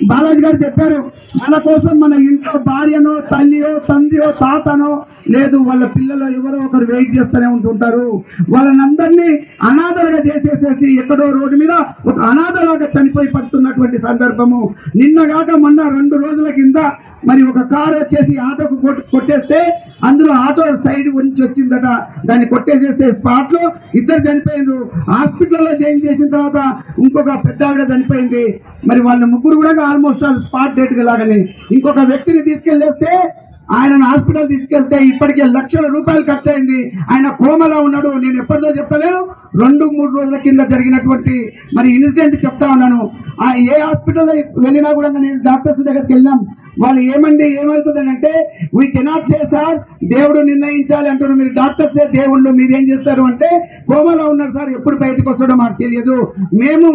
B: బాలాజీ గారు చెప్పారు, మన కోసం మన ఇంట్లో భార్యనో, తల్లియో, తండ్రియో, తాతనో, లేదు వాళ్ళ పిల్లలు ఎవరో ఒకరు వెయిట్ చేస్తూనే ఉంటుంటారు. వాళ్ళనందరినీ అనాథలుగా చేసేసేసి ఎక్కడో రోడ్డు మీద ఒక అనాథలాగా చనిపోయి పడుతున్నటువంటి సందర్భము. నిన్నగాక మొన్న 2 రోజుల కింద మరి ఒక కారు వచ్చేసి ఆటోకు కొట్టేస్తే అందులో ఆటో సైడ్ నుంచి వచ్చిందట, దాన్ని కొట్టేసేస్తే స్పాట్ లో ఇద్దరు చనిపోయిండ్రు. హాస్పిటల్లో జాయిన్ చేసిన తర్వాత ఇంకొక పెద్ద ఆవిడ చనిపోయింది. మరి వాళ్ళ ముగ్గురు కూడా ఆల్మోస్ట్ స్పాట్ డెడ్ లాగానే. ఇంకొక వ్యక్తిని తీసుకెళ్లేస్తే ఆయన హాస్పిటల్ తీసుకెళ్తే ఇప్పటికే లక్షల రూపాయలు ఖర్చు అయింది. ఆయన కోమలో ఉన్నాడు. నేను ఎప్పటిదో చెప్తలేను, 2-3 రోజుల కింద జరిగినటువంటి మరి ఇన్సిడెంట్ చెప్తా ఉన్నాను. ఏ హాస్పిటల్ వెళ్ళినా కూడా నేను డాక్టర్స్ దగ్గరికి వెళ్ళాం. వాళ్ళు ఏమవుతుందని అంటే, వీ కెనాట్ సే సార్, దేవుడు నిర్ణయించాలి అంటారు. మీరు డాక్టర్సే దేవుళ్ళు, మీరేం చేస్తారు అంటే, కోమలో ఉన్నారు సార్, ఎప్పుడు బయటకు వస్తాడో మాకు తెలియదు, మేము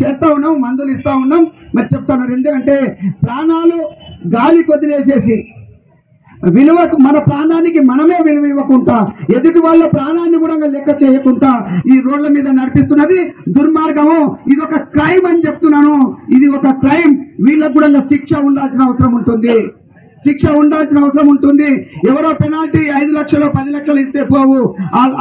B: చేస్తా ఉన్నాం, మందులు ఇస్తా ఉన్నాం మరి చెప్తా ఉన్నారు. ఎందుకంటే ప్రాణాలు గాలి కొదిలేసేసి విలువకు మన ప్రాణానికి మనమే విలువ ఇవ్వకుండా, ఎదుటి వాళ్ళ ప్రాణాన్ని కూడా లెక్క చేయకుండా ఈ రోడ్ల మీద నడిపిస్తున్నది దుర్మార్గము. ఇది ఒక క్రైమ్ అని చెప్తున్నాను. ఇది ఒక క్రైమ్. వీళ్ళకు కూడా శిక్ష ఉండాల్సిన అవసరం ఉంటుంది. ఎవరో పెనాల్టీ 5 లక్షలు 10 లక్షలు ఇస్తే పోవు,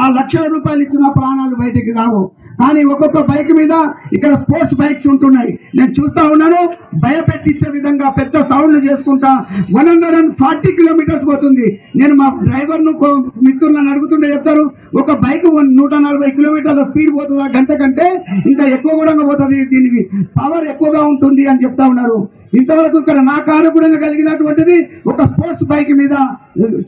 B: ఆ లక్షల రూపాయలు ఇచ్చిన ప్రాణాలు బయటికి రావు. కానీ ఒక్కొక్క బైక్ మీద ఇక్కడ స్పోర్ట్స్ బైక్స్ ఉంటున్నాయి. నేను చూస్తా ఉన్నాను, భయపెట్టించే విధంగా పెద్ద సౌండ్లు చేసుకుంటా 140 కిలోమీటర్స్ పోతుంది. నేను మా డ్రైవర్ను మిత్రులను అడుగుతుంటే చెప్తారు, ఒక బైక్ 140 కిలోమీటర్ల స్పీడ్ పోతుందా, గంట కంటే ఇంకా ఎక్కువ కూడా పోతుంది, దీనికి పవర్ ఎక్కువగా ఉంటుంది అని చెప్తా ఉన్నారు. ఇంతవరకు ఇక్కడ నా కారు కూడా కలిగినటువంటిది ఒక స్పోర్ట్స్ బైక్ మీద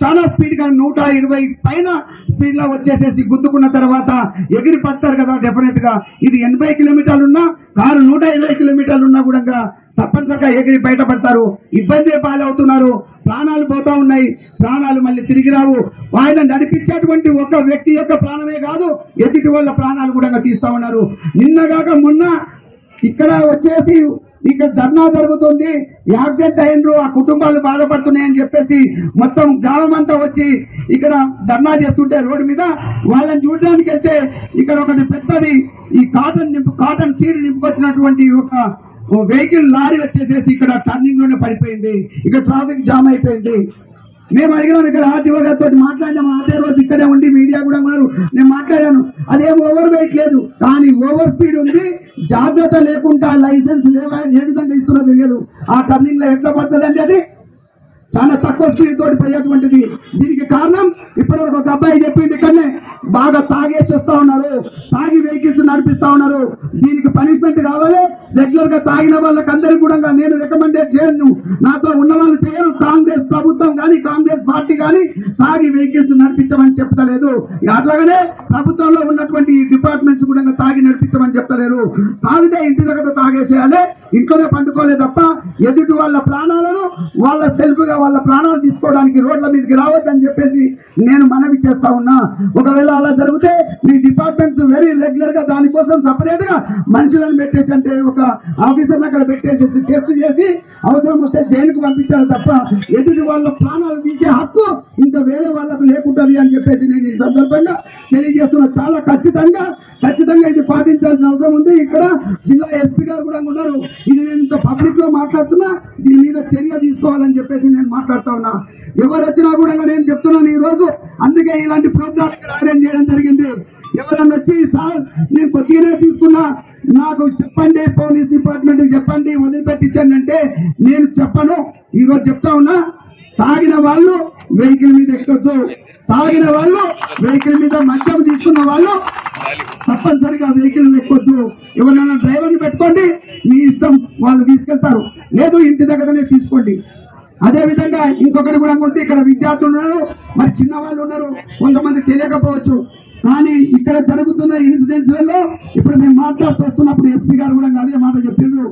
B: చాలా స్పీడ్ గా 120 పైన స్పీడ్ లో వచ్చేసేసి గుద్దుకున్న తర్వాత ఎగిరి పడతారు కదా డెఫినెట్ గా. ఇది 80 కిలోమీటర్లు ఉన్నా, కారు 120 కిలోమీటర్లు ఉన్నా కూడా తప్పనిసరిగా ఎగిరి బయటపడతారు. ఇబ్బంది పాలవుతున్నారు, ప్రాణాలు పోతా ఉన్నాయి, ప్రాణాలు మళ్ళీ తిరిగి రావు. ఆయన నడిపించేటువంటి ఒక వ్యక్తి యొక్క ప్రాణమే కాదు, ఎదుటి వాళ్ళ ప్రాణాలు కూడా తీస్తా ఉన్నారు. నిన్నగాక మొన్న ఇక్కడ వచ్చేసి ఇక్కడ ధర్నా జరుగుతుంది, యాక్సిడెంట్ అయినరు, ఆ కుటుంబాలు బాధపడుతున్నాయని చెప్పేసి మొత్తం గ్రామం అంతా వచ్చి ఇక్కడ ధర్నా చేస్తుంటే రోడ్డు మీద వాళ్ళని చూడడానికి వెళ్తే ఇక్కడ ఒకటి పెద్దది ఈ కాటన్ సీడ్ నింపుకొచ్చినటువంటి ఒక వెహికల్ లారీ వచ్చేసేసి ఇక్కడ టర్నింగ్ లోనే పడిపోయింది. ఇక్కడ ట్రాఫిక్ జామ్ అయిపోయింది. మేము అడిగినాం, ఇక్కడ ఆర్టీఓ గారితో మాట్లాడాము. అదే రోజు ఇక్కడే ఉండి మీడియా కూడా ఉన్నారు, నేను మాట్లాడాను. అదేం ఓవర్ వెయిట్ లేదు, కానీ ఓవర్ స్పీడ్ ఉంది. జాగ్రత్త లేకుండా లైసెన్స్ ఏ విధంగా ఇస్తున్నదో తెలియదు. ఆ టర్నింగ్ లో ఎట్లా పడుతుందండి, అది చాలా తక్కువ స్పీడ్ తోటి పోయేటువంటిది. దీనికి కారణం ఇప్పటివరకు ఒక అబ్బాయి చెప్పింది, ఇక్కడనే బాగా తాగేసి వస్తా ఉన్నారు, తాగి వెహికల్స్ నడిపిస్తా ఉన్నారు. దీనికి పనిష్మెంట్ కావాలి. రెగ్యులర్ గా తాగిన వాళ్ళకి అందరికీ కూడా నేను రికమెండేట్ చేయను, నాతో ఉన్న వాళ్ళు చేయరు. కాంగ్రెస్ ప్రభుత్వం కానీ కాంగ్రెస్ పార్టీ కానీ తాగి వెహికల్స్ నడిపించమని చెప్తలేదు. అట్లాగనే ప్రభుత్వంలో ఉన్నటువంటి డిపార్ట్మెంట్స్ కూడా తాగి నడిపించమని చెప్తలేరు. తాగితే ఇంటి దగ్గర తాగేసేయాలి, ఇంట్లోనే పండుకోలే తప్ప ఎదుటి వాళ్ళ ప్రాణాలను వాళ్ళ సెల్ఫ్ గా వాళ్ళ ప్రాణాలు తీసుకోవడానికి రోడ్ల మీదకి రావద్దని చెప్పేసి నేను మనవి చేస్తా ఉన్నా. ఒకవేళ అలా జరిగితే మీ డిపార్ట్మెంట్స్ వెరీ రెగ్యులర్ గా దానికోసం సపరేట్ గా మనుషులను పెట్టేసి, అంటే ఒక ఆఫీసర్ అక్కడ పెట్టేసేసి టెస్ట్ చేసి అవసరం వస్తే జైలుకు పంపించాలి తప్ప ఎదుటి వాళ్ళ ప్రాణాలు తీసే హక్కు ఇంకా వేరే వాళ్ళకు లేకుంటది అని చెప్పేసి నేను ఈ సందర్భంగా తెలియజేస్తున్నా. చాలా ఖచ్చితంగా ఇది పాటించాల్సిన అవసరం ఉంది. ఇక్కడ జిల్లా ఎస్పీ గారు కూడా ఉన్నారు. ఇది నేను ఇంత పబ్లిక్ లో మాట్లాడుతున్నా, దీని మీద చర్య తీసుకోవాలని చెప్పేసి నేను మాట్లాడుతా ఉన్నా. ఎవరు వచ్చినా కూడా నేను చెప్తున్నాను ఈ రోజు, అందుకే ఇలాంటి ప్రోగ్రామ్ ఇక్కడ అరేంజ్ చేయడం జరిగింది. ఎవరన్నా వచ్చి సార్ నేను కొద్దిగానే తీసుకున్నా, నాకు చెప్పండి, పోలీస్ డిపార్ట్మెంట్ చెప్పండి, వదిలిపెట్టించండి అంటే నేను చెప్పను. ఈరోజు చెప్తా ఉన్నా, తాగిన వాళ్ళు వెహికల్ మీద ఎక్కొద్దు, తాగిన వాళ్ళు వెహికల్ మీద మద్యం తీసుకున్న వాళ్ళు తప్పనిసరిగా వెహికల్ ఎక్కొద్దు. ఎవరైనా డ్రైవర్ని పెట్టుకోండి, మీ ఇష్టం, వాళ్ళు తీసుకెళ్తారు, లేదు ఇంటి దగ్గరనే తీసుకోండి. అదేవిధంగా ఇంకొకటి కూడా ఉంటే ఇక్కడ విద్యార్థులు ఉన్నారు, మరి చిన్నవాళ్ళు ఉన్నారు, కొంతమంది తెలియకపోవచ్చు. కానీ ఇక్కడ జరుగుతున్న ఇన్సిడెంట్స్లలో ఇప్పుడు మేము మాట్లాడుతున్నప్పుడు ఎస్పీ గారు కూడా అదే మాట చెప్పిండ్రు.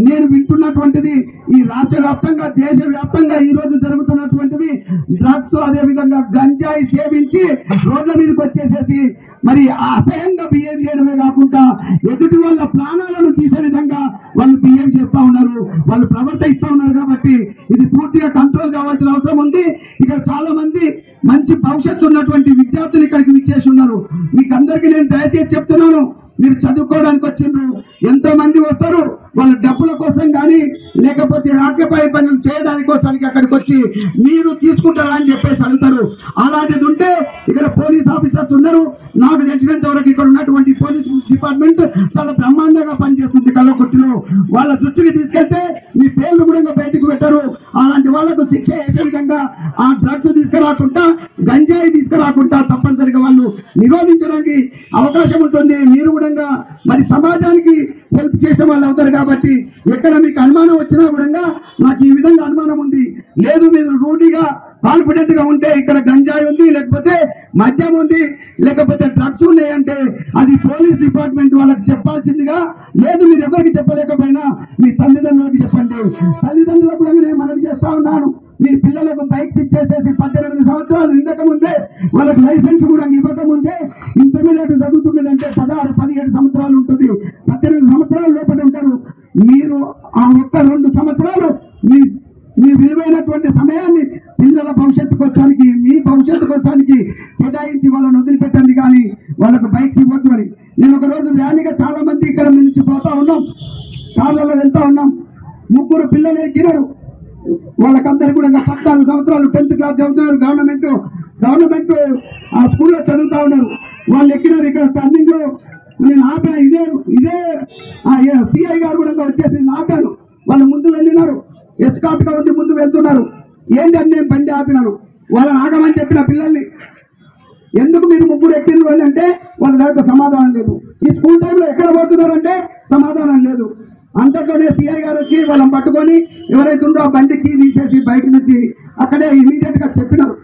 B: నేను వింటున్నటువంటిది ఈ రాష్ట్ర వ్యాప్తంగా దేశ వ్యాప్తంగా ఈ రోజు జరుగుతున్నటువంటిది డ్రగ్స్, అదేవిధంగా గంజాయి సేవించి రోడ్ల మీదకి వచ్చేసేసి మరి అసహ్యంగా బిహేవ్ చేయడమే కాకుండా ఎదుటి వాళ్ళ ప్రాణాలను తీసే విధంగా వాళ్ళు బిహేవ్ చేస్తా ఉన్నారు, వాళ్ళు ప్రవర్తిస్తూ ఉన్నారు. కాబట్టి ఇది పూర్తిగా కంట్రోల్ కావాల్సిన అవసరం ఉంది. ఇక్కడ చాలా మంది మంచి భవిష్యత్తు ఉన్నటువంటి విద్యార్థులు ఇక్కడికి విచ్చేసి ఉన్నారు. మీకు అందరికీ నేను దయచేసి చెప్తున్నాను, మీరు చదువుకోవడానికి వచ్చిండ్రు, ఎంతో మంది వస్తారు, వాళ్ళ డబ్బుల కోసం కానీ లేకపోతే ఆక్యుపై పనులు చేయడానికోసానికి అక్కడికి వచ్చి మీరు తీసుకుంటారా అని చెప్పేసి అడుగుతారు. అలాంటిది ఉంటే ఇక్కడ పోలీస్ ఆఫీసర్స్ ఉన్నారు. నాకు తెలిసినంత వరకు ఇక్కడ ఉన్నటువంటి పోలీస్ డిపార్ట్మెంట్ చాలా బ్రహ్మాండంగా పనిచేస్తుంది. కళ్ళకొట్టిలో వాళ్ళ దృష్టికి తీసుకెళ్తే మీ పేర్లు కూడా బయటకు పెట్టారు. అలాంటి వాళ్ళకు శిక్ష వేసే విధంగా విధంగా ఆ డ్రగ్స్ తీసుకురాకుండా గంజాయి తీసుకురాకుండా తప్పనిసరిగా వాళ్ళు నిరోధించడానికి అవకాశం ఉంటుంది. మీరు కూడా మరి సమాజానికి హెల్ప్ చేసే వాళ్ళు అవుతారు కాబట్టి ఎక్కడ మీకు అనుమానం వచ్చినా కూడా నాకు ఈ విధంగా అనుమానం ఉంది లేదు, మీరు రూఢిగా కాన్ఫిడెంట్ గా ఉంటే ఇక్కడ గంజాయి ఉంది, లేకపోతే మద్యం ఉంది, లేకపోతే డ్రగ్స్ ఉన్నాయంటే అది పోలీస్ డిపార్ట్మెంట్ వాళ్ళకి చెప్పాల్సిందిగా, లేదు మీరు ఎవరికి చెప్పలేకపోయినా మీ తల్లిదండ్రులకు చెప్పండి. తల్లిదండ్రులకు కూడా నేను మనవి చేస్తా ఉన్నాను, మీ పిల్లలకు బైక్స్ ఇచ్చేసేసి 18 సంవత్సరాలు నిండకముందే వాళ్ళకి లైసెన్స్ కూడా ఇవ్వకముందే ఇంటర్మీడియట్ చదువుతుందంటే 16-17 సంవత్సరాలు ఉంటుంది, 18 సంవత్సరాల లోపల ఉంటారు. మీరు ఆ ఒక్క 2 సంవత్సరాలు మీ విలువైనటువంటి సమయాన్ని పిల్లల భవిష్యత్తు కోసానికి, మీ భవిష్యత్తు కోసానికి కేటాయించి వాళ్ళని వదిలిపెట్టండి, కానీ వాళ్ళకు బైక్స్ ఇవ్వద్దు అని. నేను ఒక రోజు ర్యాలీగా చాలా మంది ఇక్కడ నుంచి పోతా ఉన్నాం, కార్లలో వెళ్తా ఉన్నాం, 3 పిల్లలు ఎక్కినారు. వాళ్ళకందరూ కూడా 14 సంవత్సరాలు 10th క్లాస్ చదువుతున్నారు, గవర్నమెంట్ ఆ స్కూల్లో చదువుతా ఉన్నారు. వాళ్ళు ఎక్కినారు. ఇక్కడ టర్నింగ్ లో నేను ఆపాను, ఇదే సిఐ గారు కూడా వచ్చేసి ఆపాను. వాళ్ళు ముందు వెళ్ళినారు, ఎస్కాట్ గా ఉంది, ముందు వెళ్తున్నారు. ఏంటంటే నేను బండి ఆపినాను, వాళ్ళని ఆగమని చెప్పిన పిల్లల్ని. ఎందుకు మీరు 3 ఎక్కినారు అని అంటే వాళ్ళ దగ్గర సమాధానం లేదు. ఈ స్కూల్ టైంలో ఎక్కడ పోతున్నారంటే సమాధానం లేదు. అంతట్లోనే సిఐ గారు వచ్చి వాళ్ళని పట్టుకొని ఎవరైతే ఉందో ఆ బండి కీ తీసేసి బైక్ నుంచి అక్కడే ఇమీడియట్ గా చెప్పినారు.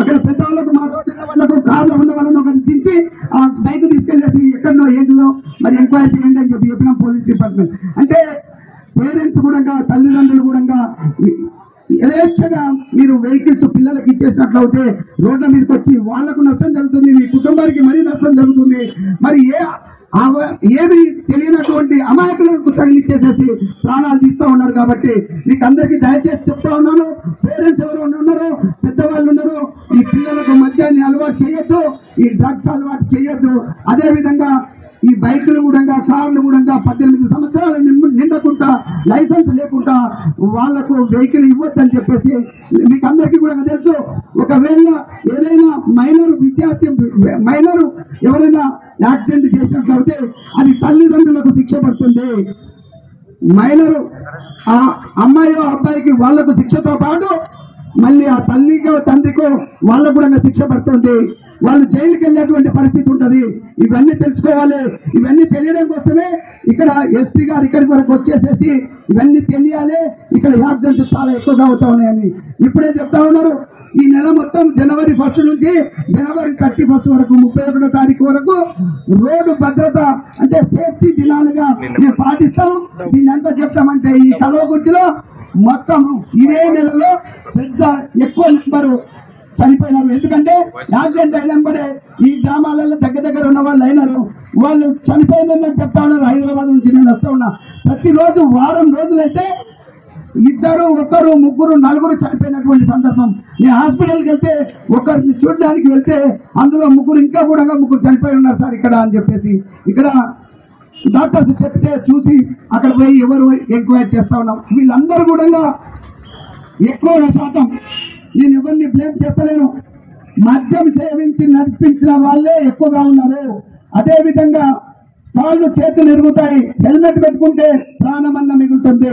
B: అక్కడ పెద్దవాళ్ళకు, మా తోటి వాళ్ళకు, కార్లో ఉన్న వాళ్ళని ఒకరిని దించి ఆ బైక్ తీసుకెళ్ళేసి ఎక్కడో ఏంటిదో మరి ఎంక్వైరీ చేయండి అని చెప్పినాం పోలీస్ డిపార్ట్మెంట్. అంటే పేరెంట్స్ కూడా, తల్లిదండ్రులు కూడా యథేచ్ఛగా మీరు వెహికల్స్ పిల్లలకి ఇచ్చేసినట్లయితే రోడ్ల మీదకి వచ్చి వాళ్లకు నష్టం జరుగుతుంది, మీ కుటుంబానికి మరీ నష్టం జరుగుతుంది. మరి ఏమి తెలియనటువంటి అమాయకులకు తగిలిచ్చేసేసి ప్రాణాలు తీస్తూ ఉన్నారు. కాబట్టి మీకు అందరికీ దయచేసి చెప్తా ఉన్నాను, పేరెంట్స్ ఎవరు ఉన్నారో, పెద్దవాళ్ళు ఉన్నారో, ఈ పిల్లలకు మద్యాన్ని అలవాటు చేయొద్దు, ఈ డ్రగ్స్ అలవాటు చేయొద్దు. అదేవిధంగా ఈ బైకులు కూడా, కార్లు కూడా 18 సంవత్సరాలు నిండకుండా, లైసెన్స్ లేకుండా వాళ్లకు వెహికల్ ఇవ్వద్దని చెప్పేసి మీకు అందరికీ కూడా తెలుసు. ఒకవేళ ఏదైనా మైనర్ ఎవరైనా యాక్సిడెంట్ చేసినట్లయితే అది తల్లిదండ్రులకు శిక్ష పడుతుంది. మైనరు ఆ అమ్మాయో అబ్బాయికి వాళ్లకు శిక్షతో పాటు మళ్ళీ ఆ తల్లికో తండ్రికో వాళ్ళకు కూడా శిక్ష పడుతుంది. వాళ్ళు జైలుకి వెళ్ళేటువంటి పరిస్థితి ఉంటుంది. ఇవన్నీ తెలుసుకోవాలి. ఇవన్నీ తెలియడం కోసమే ఇక్కడ ఎస్పీ గారు ఇక్కడి వరకు వచ్చేసేసి ఇవన్నీ తెలియాలి, ఇక్కడ యాక్సిడెంట్స్ చాలా ఎక్కువగా అవుతా ఉన్నాయని ఇప్పుడే చెప్తా ఉన్నారు. ఈ నెల మొత్తం జనవరి 1 నుంచి జనవరి 31 వరకు 31వ తారీఖు వరకు రోడ్డు భద్రత అంటే సేఫ్టీ దినాలుగా మేము పాటిస్తాం. దీన్ని ఎంత చెప్తామంటే ఈ కల్వకుర్తిలో మొత్తం ఇదే నెలలో పెద్ద ఎక్కువ నెంబరు చనిపోయినారు. ఎందుకంటే యాక్సిడెంట్ అయినప్పుడే ఈ గ్రామాలలో దగ్గర ఉన్న వాళ్ళు అయినారు. వాళ్ళు చనిపోయిందని చెప్తా ఉన్నారు. హైదరాబాద్ నుంచి నేను వస్తూ ఉన్నా. ప్రతిరోజు వారం రోజులైతే 2, 1, 3, 4 చనిపోయినటువంటి సందర్భం. నేను హాస్పిటల్కి వెళ్తే ఒకరిని చూడడానికి వెళ్తే అందులో 3 ఇంకా కూడా 3 చనిపోయి ఉన్నారు సార్ ఇక్కడ అని చెప్పేసి ఇక్కడ డాక్టర్స్ చెప్తే చూసి అక్కడ పోయి ఎవరు ఎంక్వైరీ చేస్తా ఉన్నాం. వీళ్ళందరూ కూడా ఎక్కువ శాతం నేను ఎవరిని బ్లేమ్ చెప్పలేను, మద్యం సేవించి నడిపించిన వాళ్ళే ఎక్కువగా ఉన్నారు. అదేవిధంగా కాళ్ళు చేతులు ఎరుగుతాయి, హెల్మెట్ పెట్టుకుంటే ప్రాణమన్న మిగులుతుంది,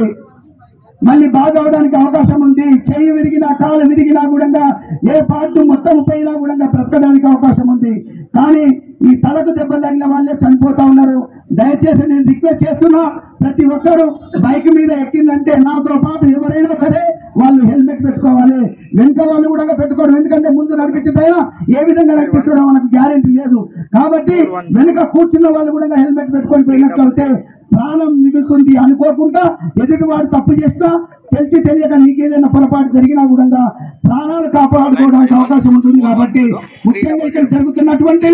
B: మళ్ళీ బాగా అవడానికి అవకాశం ఉంది. చెయ్యి విరిగినా కాలు విరిగినా కూడా ఏ పార్ట్ మొత్తం పోయినా కూడా బ్రతకడానికి అవకాశం ఉంది. కానీ ఈ తలకు దెబ్బ తగిలిన వాళ్ళే చనిపోతా ఉన్నారు. దయచేసి నేను రిక్వెస్ట్ చేస్తున్నా, ప్రతి ఒక్కరు బైక్ మీద ఎక్కిందంటే నాతో పాటు ఎవరైనా సరే వాళ్ళు హెల్మెట్ పెట్టుకోవాలి. వెనుక వాళ్ళు కూడా పెట్టుకోవడం, ఎందుకంటే ముందు నడిపించడం ఏ విధంగా నడిపించడం మనకు గ్యారెంటీ లేదు. కాబట్టి వెనుక కూర్చున్న వాళ్ళు కూడా హెల్మెట్ పెట్టుకొని పోయినట్లయితే ప్రాణం మిగులుతుంది. అనుకోకుండా ఎదుటి వాడు తప్పు చేసినా తెలిసి తెలియక నీకేదైనా పొరపాటు జరిగినా కూడా ప్రాణాలు కాపాడుకోవడానికి అవకాశం ఉంటుంది. కాబట్టి ముఖ్యంగా ఇక్కడ జరుగుతున్నటువంటి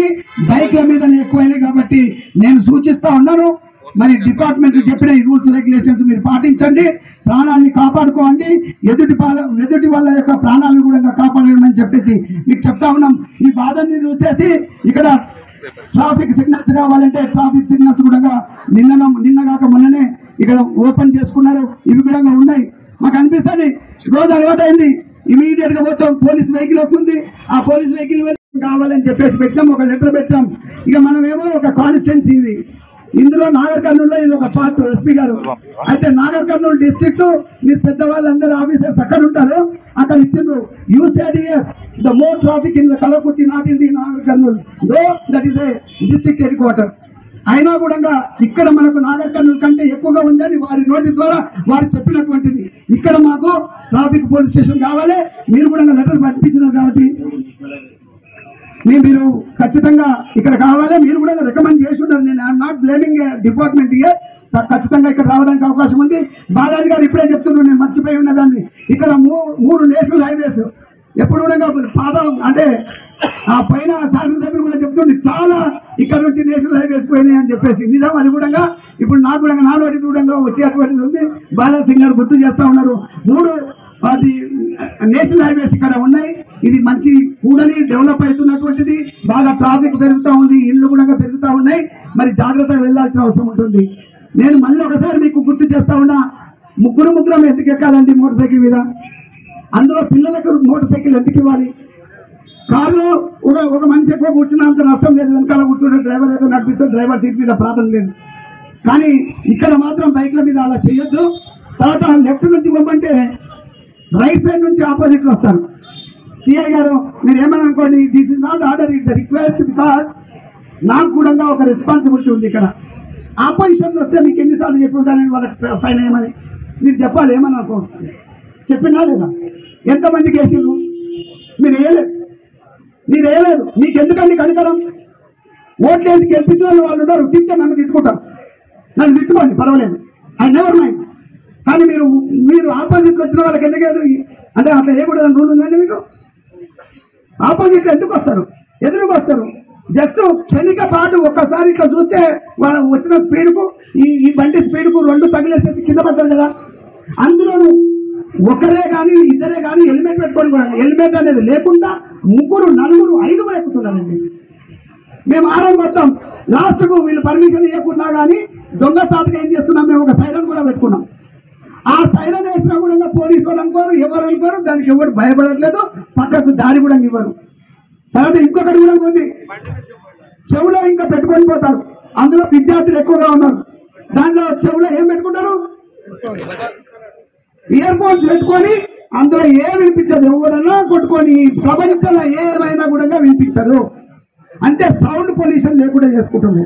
B: బైక్ల మీద ఎక్కువైనాయి. కాబట్టి నేను సూచిస్తా ఉన్నాను, మరి డిపార్ట్మెంట్ చెప్పిన ఈ రూల్స్ రెగ్యులేషన్స్ మీరు పాటించండి, ప్రాణాన్ని కాపాడుకోండి, ఎదుటి వాళ్ళ యొక్క ప్రాణాలను కూడా కాపాడమని చెప్పేసి మీకు చెప్తా ఉన్నాం. ఈ బాధని చూసేసి ఇక్కడ ట్రాఫిక్ సిగ్నల్స్ కావాలంటే ట్రాఫిక్ సిగ్నల్స్ కూడా నిన్నగాక మొన్ననే ఇక్కడ ఓపెన్ చేసుకున్నారు. ఇవి కూడా ఉన్నాయి. మాకు అనిపిస్తుంది రోజు అలవాటైంది, ఇమీడియట్ గా పోతాం, పోలీస్ వెహికల్ వస్తుంది, ఆ పోలీస్ వెహికల్ కావాలని చెప్పేసి పెట్టాం, ఒక లెటర్ పెట్టాం. ఇక మనమేమో ఒక కాన్స్టిట్యున్సీ ఇది ఇందులో నాగర్ కర్నూలులో ఇది ఒక పార్ట్ ఎస్పీ గారు. అయితే నాగర్ కర్నూలు డిస్ట్రిక్ట్ మీరు పెద్దవాళ్ళందరూ ఆఫీసర్స్ అక్కడ ఉంటారు, అక్కడ ఇచ్చిండ్రు UCDF the more traffic in the Kalakurthi, not in the Nagar Kurnool, though that is a district head quarter. అయినా కూడా ఇక్కడ మనకు నాగర్ కర్నూలు కంటే ఎక్కువగా ఉందని వారి నోటి ద్వారా వారు చెప్పినటువంటిది. ఇక్కడ మాకు ట్రాఫిక్ పోలీస్ స్టేషన్ కావాలి, మీరు కూడా లెటర్ పంపించినారు కాబట్టి మీరు ఖచ్చితంగా ఇక్కడ కావాలి, మీరు కూడా రికమెండ్ చేసి ఉన్నారు. నేను I'm not blaming department year, ఖచ్చితంగా ఇక్కడ రావడానికి అవకాశం ఉంది. బాలాజీ గారు ఇప్పుడే చెప్తున్నాను, నేను మర్చిపోయి ఉన్నదాన్ని. ఇక్కడ 3 నేషనల్ హైవేస్ ఎప్పుడు కూడా పాదం అంటే ఆ పైన శాసనసభ్యులు కూడా చెప్తుంది చాలా ఇక్కడ నుంచి నేషనల్ హైవేస్ పోయినాయి అని చెప్పేసి. నిజం అది కూడా ఇప్పుడు నాకు కూడా నాలుగు కూడా వచ్చేటువంటిది ఉంది. బాలాజీ సింగ్ గారు గుర్తు చేస్తూ ఉన్నారు. 3 అది నేషనల్ హైవేస్ ఇక్కడ ఉన్నాయి. ఇది మంచి కూడలి డెవలప్ అవుతున్నటువంటిది, బాగా ట్రాఫిక్ పెరుగుతూ ఉంది, ఇళ్ళు కూడా పెరుగుతూ ఉన్నాయి. మరి జాగ్రత్తగా వెళ్లాల్సిన అవసరం ఉంటుంది. నేను మళ్ళీ ఒకసారి మీకు గుర్తు చేస్తా ఉన్నా, ముగ్గురం ఎందుకు ఎక్కాలండి మోటార్ సైకిల్ మీద? అందులో పిల్లలకు మోటార్ సైకిల్ ఎందుకు ఇవ్వాలి? కారులో ఒక మనిషి ఎక్కువ కూర్చున్నంత నష్టం లేదు, వెనకాల కూర్చుంటే డ్రైవర్ ఏదో నడిపిస్తే డ్రైవర్ సీట్ మీద ప్రాబ్లం లేదు. కానీ ఇక్కడ మాత్రం బైక్ల మీద అలా చేయొద్దు. తర్వాత లెఫ్ట్ నుంచి ఇవ్వమంటే రైట్ సైడ్ నుంచి ఆపోజిట్లో వస్తారు. సిఐ గారు మీరు ఏమని అనుకోండి, this is not order, it's request, because నాకు కూడా ఒక రెస్పాన్సిబిలిటీ ఉంది. ఇక్కడ ఆపోజిషన్ వస్తే మీకు ఎన్నిసార్లు చెప్పుకుంటానని వాళ్ళకి ఫైన్ ఏమని మీరు చెప్పాలి. ఏమని అనుకో చెప్పినా లేదా? ఎంతమందికి వేసిండ్రు? మీరు వేయలేదు. మీకు ఎందుకండి కనికరం? ఓట్లేసి గెలిపించిన వాళ్ళు ఉన్నారు, తింటే నన్ను తిట్టుకుంటారు, నన్ను తిట్టుకోండి పర్వాలేదు, ఐ నెవర్ మైండ్. కానీ మీరు ఆపోజిట్లో వచ్చిన వాళ్ళకి ఎందుకు అంటే అట్లా వేయకూడదని రూల్ ఉందండి మీకు? ఆపోజిట్లో ఎందుకు వస్తారు? ఎదురుకు వస్తారు. జస్ట్ క్షణిక పాటు ఒక్కసారి ఇట్లా చూస్తే వాళ్ళు వచ్చిన స్పీడ్కు ఈ బండి స్పీడ్కు 2 తగిలేసేసి కింద పడతారు కదా. అందులోనూ ఒకరే కానీ ఇద్దరే కానీ హెల్మెట్ పెట్టుకొని కూడా, హెల్మెట్ అనేది లేకుండా 3, 4, 5 ఎక్కుతున్నారండి. మేము ఆరం వస్తాం, లాస్ట్కు వీళ్ళు పర్మిషన్ ఇవ్వకుండా కానీ దొంగ చాటుగా ఏం చేస్తున్నాం, మేము ఒక సైరన్ కూడా పెట్టుకున్నాం. ఆ సైరన్ వేసినా కూడా పోలీసు వాళ్ళు అనుకోరు, ఎవరు అనుకోరు, దానికి ఎవరు భయపడట్లేదు, పక్కకు దారి కూడా ఇవ్వరు. తర్వాత ఇంకొకటి కూడా ఉంది, చెవులో ఇంకా పెట్టుకొని పోతారు. అందులో విద్యార్థులు ఎక్కువగా ఉన్నారు. దాంట్లో చెవులో ఏం పెట్టుకుంటారు? ఇయర్ ఫోన్స్ పెట్టుకొని అందులో ఏం వినిపించదు, ఎవరన్నా కొట్టుకొని ప్రపంచంలో ఏమైనా కూడా వినిపించదు. అంటే సౌండ్ పొల్యూషన్ లేకుండా చేసుకుంటుంది.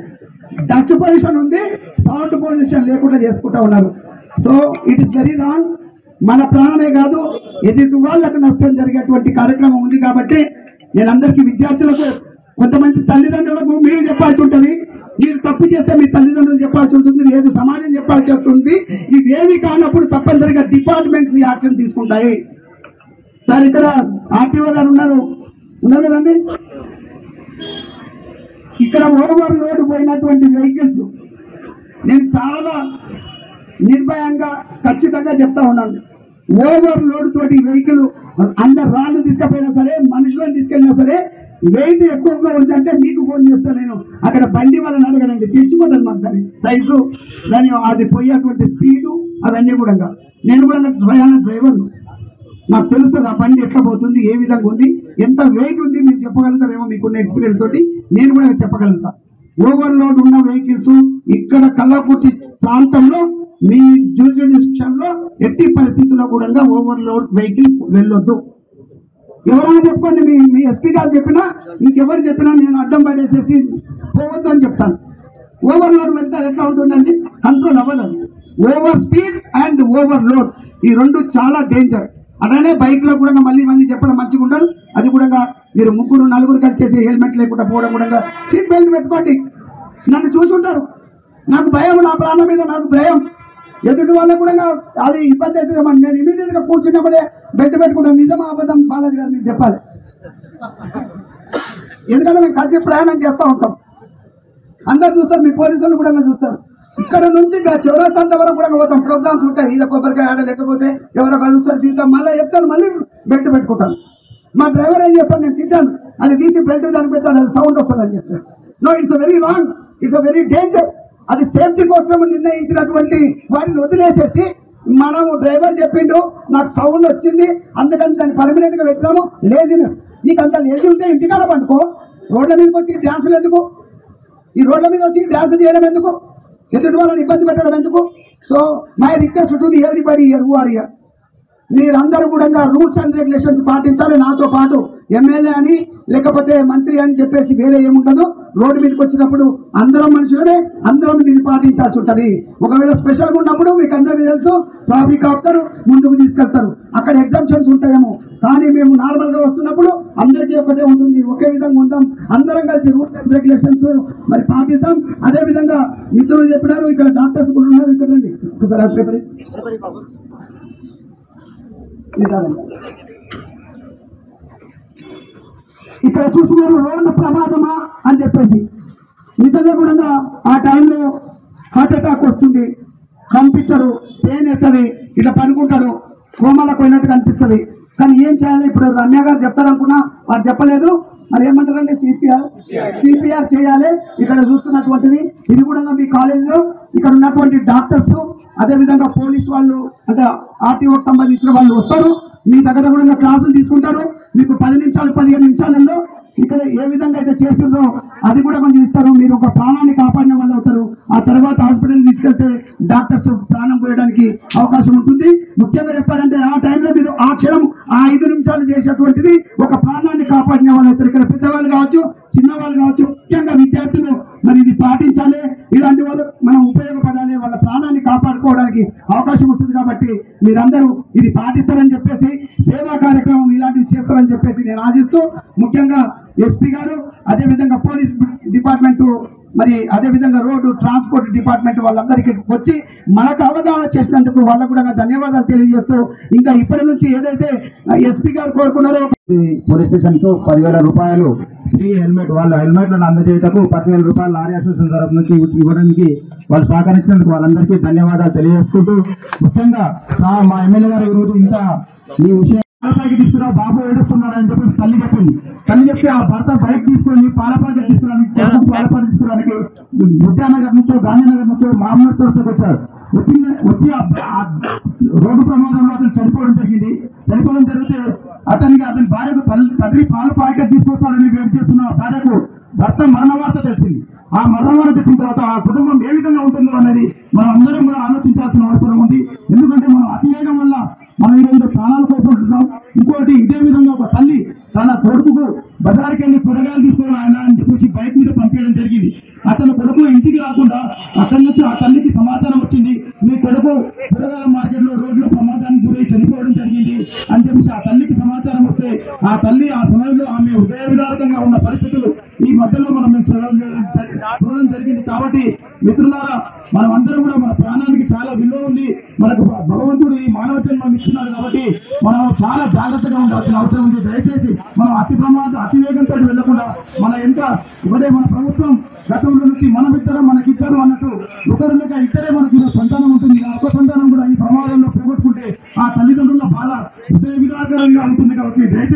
B: డస్ట్ పొల్యూషన్ ఉంది, సౌండ్ పొల్యూషన్ లేకుండా చేసుకుంటా ఉన్నారు. So it is very wrong. మన ప్రాణమే కాదు, ఎదుటి వాళ్ళకు నష్టం జరిగేటువంటి కార్యక్రమం ఉంది. కాబట్టి నేను అందరికీ విద్యార్థులకు, కొంతమంది తల్లిదండ్రులకు మీరు చెప్పాల్సి ఉంటుంది. మీరు తప్పు చేస్తే మీ తల్లిదండ్రులు చెప్పాల్సి ఉంటుంది, లేదు సమాజం చెప్పాల్సి ఉంటుంది. ఇవేవి కానప్పుడు తప్పనిసరిగా డిపార్ట్మెంట్స్ యాక్షన్ తీసుకుంటాయి. సార్ ఇక్కడ ఆర్టీఓ గారు ఉన్నారు కదండి. ఇక్కడ ఓవర్ లోడ్ పోయినటువంటి వెహికల్స్ నేను చాలా నిర్భయంగా ఖచ్చితంగా చెప్తా ఉన్నాను. ఓవర్ లోడ్ తోటి వెహికల్ అందరు రాళ్ళు తీసుకపోయినా సరే, మనుషులను తీసుకెళ్ళినా సరే, వెయిట్ ఎక్కువగా ఉందంటే మీకు ఫోన్ చేస్తాను నేను. అక్కడ బండి వాళ్ళని అడగడండి, తెచ్చిపోతాను మాకు దాని సైజు, దాని అది పోయేటువంటి స్పీడు అవన్నీ కూడా. నేను కూడా డ్రైవర్ను, నాకు తెలుస్తుంది ఆ బండి ఎట్లా పోతుంది, ఏ విధంగా ఉంది, ఎంత వెయిట్ ఉంది మీరు చెప్పగలుగుతారేమో మీకున్న ఎక్స్పీరియన్స్ తోటి. నేను కూడా చెప్పగలుగుతా. ఓవర్లోడ్ ఉన్న వెహికల్స్ ఇక్కడ కల్లకుర్తి ప్రాంతంలో మీ జ్యూరిడిక్షన్ లో ఎట్టి పరిస్థితుల్లో కూడా ఓవర్లోడ్ వెహికల్ వెళ్ళొద్దు. ఎవరైనా చెప్పుకోండి, మీ ఎస్పీ గారు చెప్పినా ఇంకెవరు చెప్పినా నేను అడ్డం పడేసేసి పోవద్దు అని చెప్తాను. ఓవర్లోడ్ వెళ్తే ఎట్లా ఉంటుందండి, కంట్రోల్ అవ్వదు. ఓవర్ స్పీడ్ అండ్ ఓవర్లోడ్ ఈ 2 చాలా డేంజర్. అలానే బైక్ లో కూడా మళ్ళీ చెప్పడం మంచిగా ఉండదు. అది కూడా మీరు 3, 4 కలిసి హెల్మెట్ లేకుండా పోవడం కూడా. సీట్ బెల్ట్ పెట్టుకోండి. నన్ను చూసుంటారు, నాకు భయం, నా ప్రాణం మీద నాకు భయం. ఎదుటి వాళ్ళకు కూడా అది ఇబ్బంది అవుతుందేమని నేను ఇమీడియట్ గా కూర్చున్నప్పుడే బెల్ట్ పెట్టుకుంటాను. నిజమా అబద్ధం బాలాజీ గారు మీరు చెప్పాలి. ఎందుకంటే మేము కలిసి ప్రయాణం చేస్తూ ఉంటాం. అందరు చూస్తారు, మీ పోలీసులు కూడా చూస్తారు. ఇక్కడ నుంచి చివరంత వరకు కూడా పోతాం. ప్రోగ్రామ్స్ ఉంటాయి, ఇలా కొబ్బరికాయ ఆడ లేకపోతే ఎవరో కలుస్తారు, తీస్తాం, మళ్ళీ చెప్తాను, మళ్ళీ బెల్ట్ పెట్టుకుంటాను. మా డ్రైవర్ ఏం చేస్తాను, నేను తింటాను, అది తీసి బెల్ట్ దానికి పెడతాను, అది సౌండ్ వస్తుంది అని చెప్పేసి. No, it's very wrong, it's very danger. అది సేఫ్టీ కోసం నిర్ణయించినటువంటి వాటిని వదిలేసేసి మనము డ్రైవర్ చెప్పిండు, నాకు సౌండ్ వచ్చింది అందుకని దాన్ని పర్మనెంట్ గా పెట్టినాము. లేజినెస్. నీకు అంత లేజీ ఉంటే ఇంటికాడ పండుకో. రోడ్ల మీదకి వచ్చి డ్యాన్సులు ఎందుకు? ఈ రోడ్ల మీద వచ్చి డ్యాన్స్ చేయడం ఎందుకు?
G: ఎదుటి వాళ్ళని ఇబ్బంది పెట్టడం ఎందుకు? So my request to the everybody here who are here, మీరందరూ కూడా రూల్స్ అండ్ రెగ్యులేషన్స్ పాటించాలి. నాతో పాటు ఎమ్మెల్యే అని లేకపోతే మంత్రి అని చెప్పేసి వేరే ఏముండదు. రోడ్డు మీదకి వచ్చినప్పుడు అందరం మనుషులనే, అందరం దీన్ని పాటించాల్సి ఉంటుంది. ఒకవేళ స్పెషల్గా ఉన్నప్పుడు మీకు అందరికీ తెలుసు, ట్రాఫిక్ ఆపుతారు, ముందుకు తీసుకెళ్తారు, అక్కడ ఎగ్జామ్షన్స్ ఉంటాయేమో. కానీ మేము నార్మల్గా వస్తున్నప్పుడు అందరికీ ఒకటే ఉంటుంది, ఒకే విధంగా ఉందాం, అందరం కలిసి రూల్స్ అండ్ రెగ్యులేషన్స్ మరి పాటిద్దాం. అదేవిధంగా మిత్రులు చెప్పినారు, ఇక్కడ డాక్టర్స్ కూడా ఉన్నారు, ఇక్కడ రండి ఒకసారి పేపర్ ఇక్కడ చూస్తున్నారు రోడ్డు ప్రమాదమా అని చెప్పేసి. నిజంగా కూడా ఆ టైంలో హార్ట్ అటాక్ వస్తుంది, కనిపించడు, పెయిన్ వేస్తుంది, ఇట్లా పనుకుంటాడు, కోమాలకు పోయినట్టు కనిపిస్తుంది. కానీ ఏం చేయాలి? ఇప్పుడు రమ్య గారు చెప్తారనుకున్నా, వారు చెప్పలేదు. మరి ఏమంటారండి? సిపిఆర్ చేయాలి. ఇక్కడ చూస్తున్నటువంటిది ఇది కూడా మీ కాలేజీలో ఇక్కడ ఉన్నటువంటి డాక్టర్స్, అదేవిధంగా పోలీస్ వాళ్ళు, అంటే ఆర్టీఓకి సంబంధించిన వాళ్ళు వస్తారు, మీ దగ్గర కూడా క్లాసులు తీసుకుంటారు. మీకు 10 నిమిషాలు 15 నిమిషాలలో ఇక్కడ ఏ విధంగా అయితే చేస్తుందో అది కూడా కొంచెం ఇస్తారు. మీరు ఒక ప్రాణాన్ని కాపాడిన వాళ్ళు అవుతారు. ఆ తర్వాత హాస్పిటల్ తీసుకెళ్తే డాక్టర్స్ ప్రాణం పోయడానికి అవకాశం ఉంటుంది. ముఖ్యంగా చెప్పాలంటే ఆ టైంలో మీరు ఆ క్షణం ఆ 5 నిమిషాలు చేసేటువంటిది ఒక ప్రాణాన్ని కాపాడిన వాళ్ళు అవుతారు. ఇక్కడ పెద్దవాళ్ళు కావచ్చు, చిన్నవాళ్ళు కావచ్చు, ముఖ్యంగా విద్యార్థులు మరి ఇది పాటించాలి. ఇలాంటి వాళ్ళు మనం ఉపయోగపడాలి, వాళ్ళ ప్రాణాన్ని కాపాడుకోవడానికి అవకాశం వస్తుంది. కాబట్టి మీరందరూ ఇది పాటిస్తారని చెప్పేసి, సేవా కార్యక్రమం ఇలాంటివి చేస్తారని చెప్పేసి నేను ఆశిస్తూ, ముఖ్యంగా ఎస్పీ గారు, అదేవిధంగా పోలీస్ డిపార్ట్మెంటు, మరి అదేవిధంగా రోడ్డు ట్రాన్స్పోర్ట్ డిపార్ట్మెంట్ వాళ్ళందరికీ వచ్చి మనకు అవగాహన చేసినందుకు వాళ్ళకు కూడా ధన్యవాదాలు తెలియజేస్తూ, ఇంకా ఇప్పటి నుంచి ఏదైతే ఎస్పీ గారు కోరుకున్నారో
H: పోలీస్ స్టేషన్ కు 10,000 రూపాయలు ఫ్రీ హెల్మెట్, వాళ్ళ హెల్మెట్లను అందజేయటకు 10,000 రూపాయలు లారీ అసోసియేషన్ తరఫు నుంచి ఇవ్వడానికి వాళ్ళు సహకరించినందుకు వాళ్ళందరికీ ధన్యవాదాలు తెలియజేసుకుంటూ, ముఖ్యంగా మా ఎమ్మెల్యే గారు ఈరోజు ఇంత ఈ విషయం పాలపాకి తీసుకురా బాబు ఏడుస్తున్నాడు అని చెప్పి తల్లి చెప్పింది. తల్లి చెప్తే ఆ భర్త బైక్ తీసుకొని పాలపాకి తీసుకురానికి పాలపాకి తీసుకురానికి బుద్ధానగర్ నుంచో గాంధీనగర్ నుంచో మామూలు తోటకు వచ్చారు. వచ్చి రోడ్డు ప్రమాదంలో అతను చనిపోవడం జరిగింది. చనిపోవడం జరిగితే అతని భార్యకు తండ్రి పాల ప్యాకెట్ తీసుకొస్తాడని వెయిట్ చేస్తున్న భార్యకు భర్త మరణ వార్త తెలిసింది. ఆ మరణ వార్త తెలిసిన తర్వాత ఆ కుటుంబం ఏ విధంగా ఉంటుందో అనేది మనం అందరం కూడా ఆలోచించాల్సిన అవసరం ఉంది. ఎందుకంటే మనం అతివేగం వల్ల మనం ఈరోజు ప్రాణాలు కోల్పోతున్నాం. ఇంకోటి ఇదే విధంగా ఒక తల్లి తన కొడుకుకు బజార్కి వెళ్ళి కూరగాయలు తీసుకుని ఆయన అని చెప్పేసి బైక్ మీద పంపించడం జరిగింది. అతను కొడుకు ఇంటికి రాకుండా అక్కడి నుంచి ఆ తల్లికి సమాచారం వచ్చింది, మీ కొడుకు కూరగాయల మార్కెట్లో రోడ్లో ప్రమాదానికి గురై చనిపోవడం జరిగింది అని చెప్పేసి ఆ తల్లికి సమాచారం వస్తే ఆ తల్లి ఆ సమయంలో ఆమె హృదయ విదారకంగా ఉన్న పరిస్థితులు ఈ మధ్యలో మనం చూడడం జరిగింది. కాబట్టి మిత్రులారా, మనం అందరం కూడా మన ప్రాణానికి చాలా విలువ ఉంది. మనకు భగవంతుడు ఈ మానవ జన్మం ఇస్తున్నారు కాబట్టి మనం చాలా జాగ్రత్తగా ఉండాల్సిన అవసరం ఉంది. దయచేసి మనం అతివేగంతో వెళ్లకుండా మన ఎంత ఒకటే మన ప్రభుత్వం గతంలో నుంచి మనమిద్దరం మనకిద్దరు అన్నట్టు ఒకరు లేక ఇద్దరే మనకి సంతానం ఉంటుంది కాబట్టి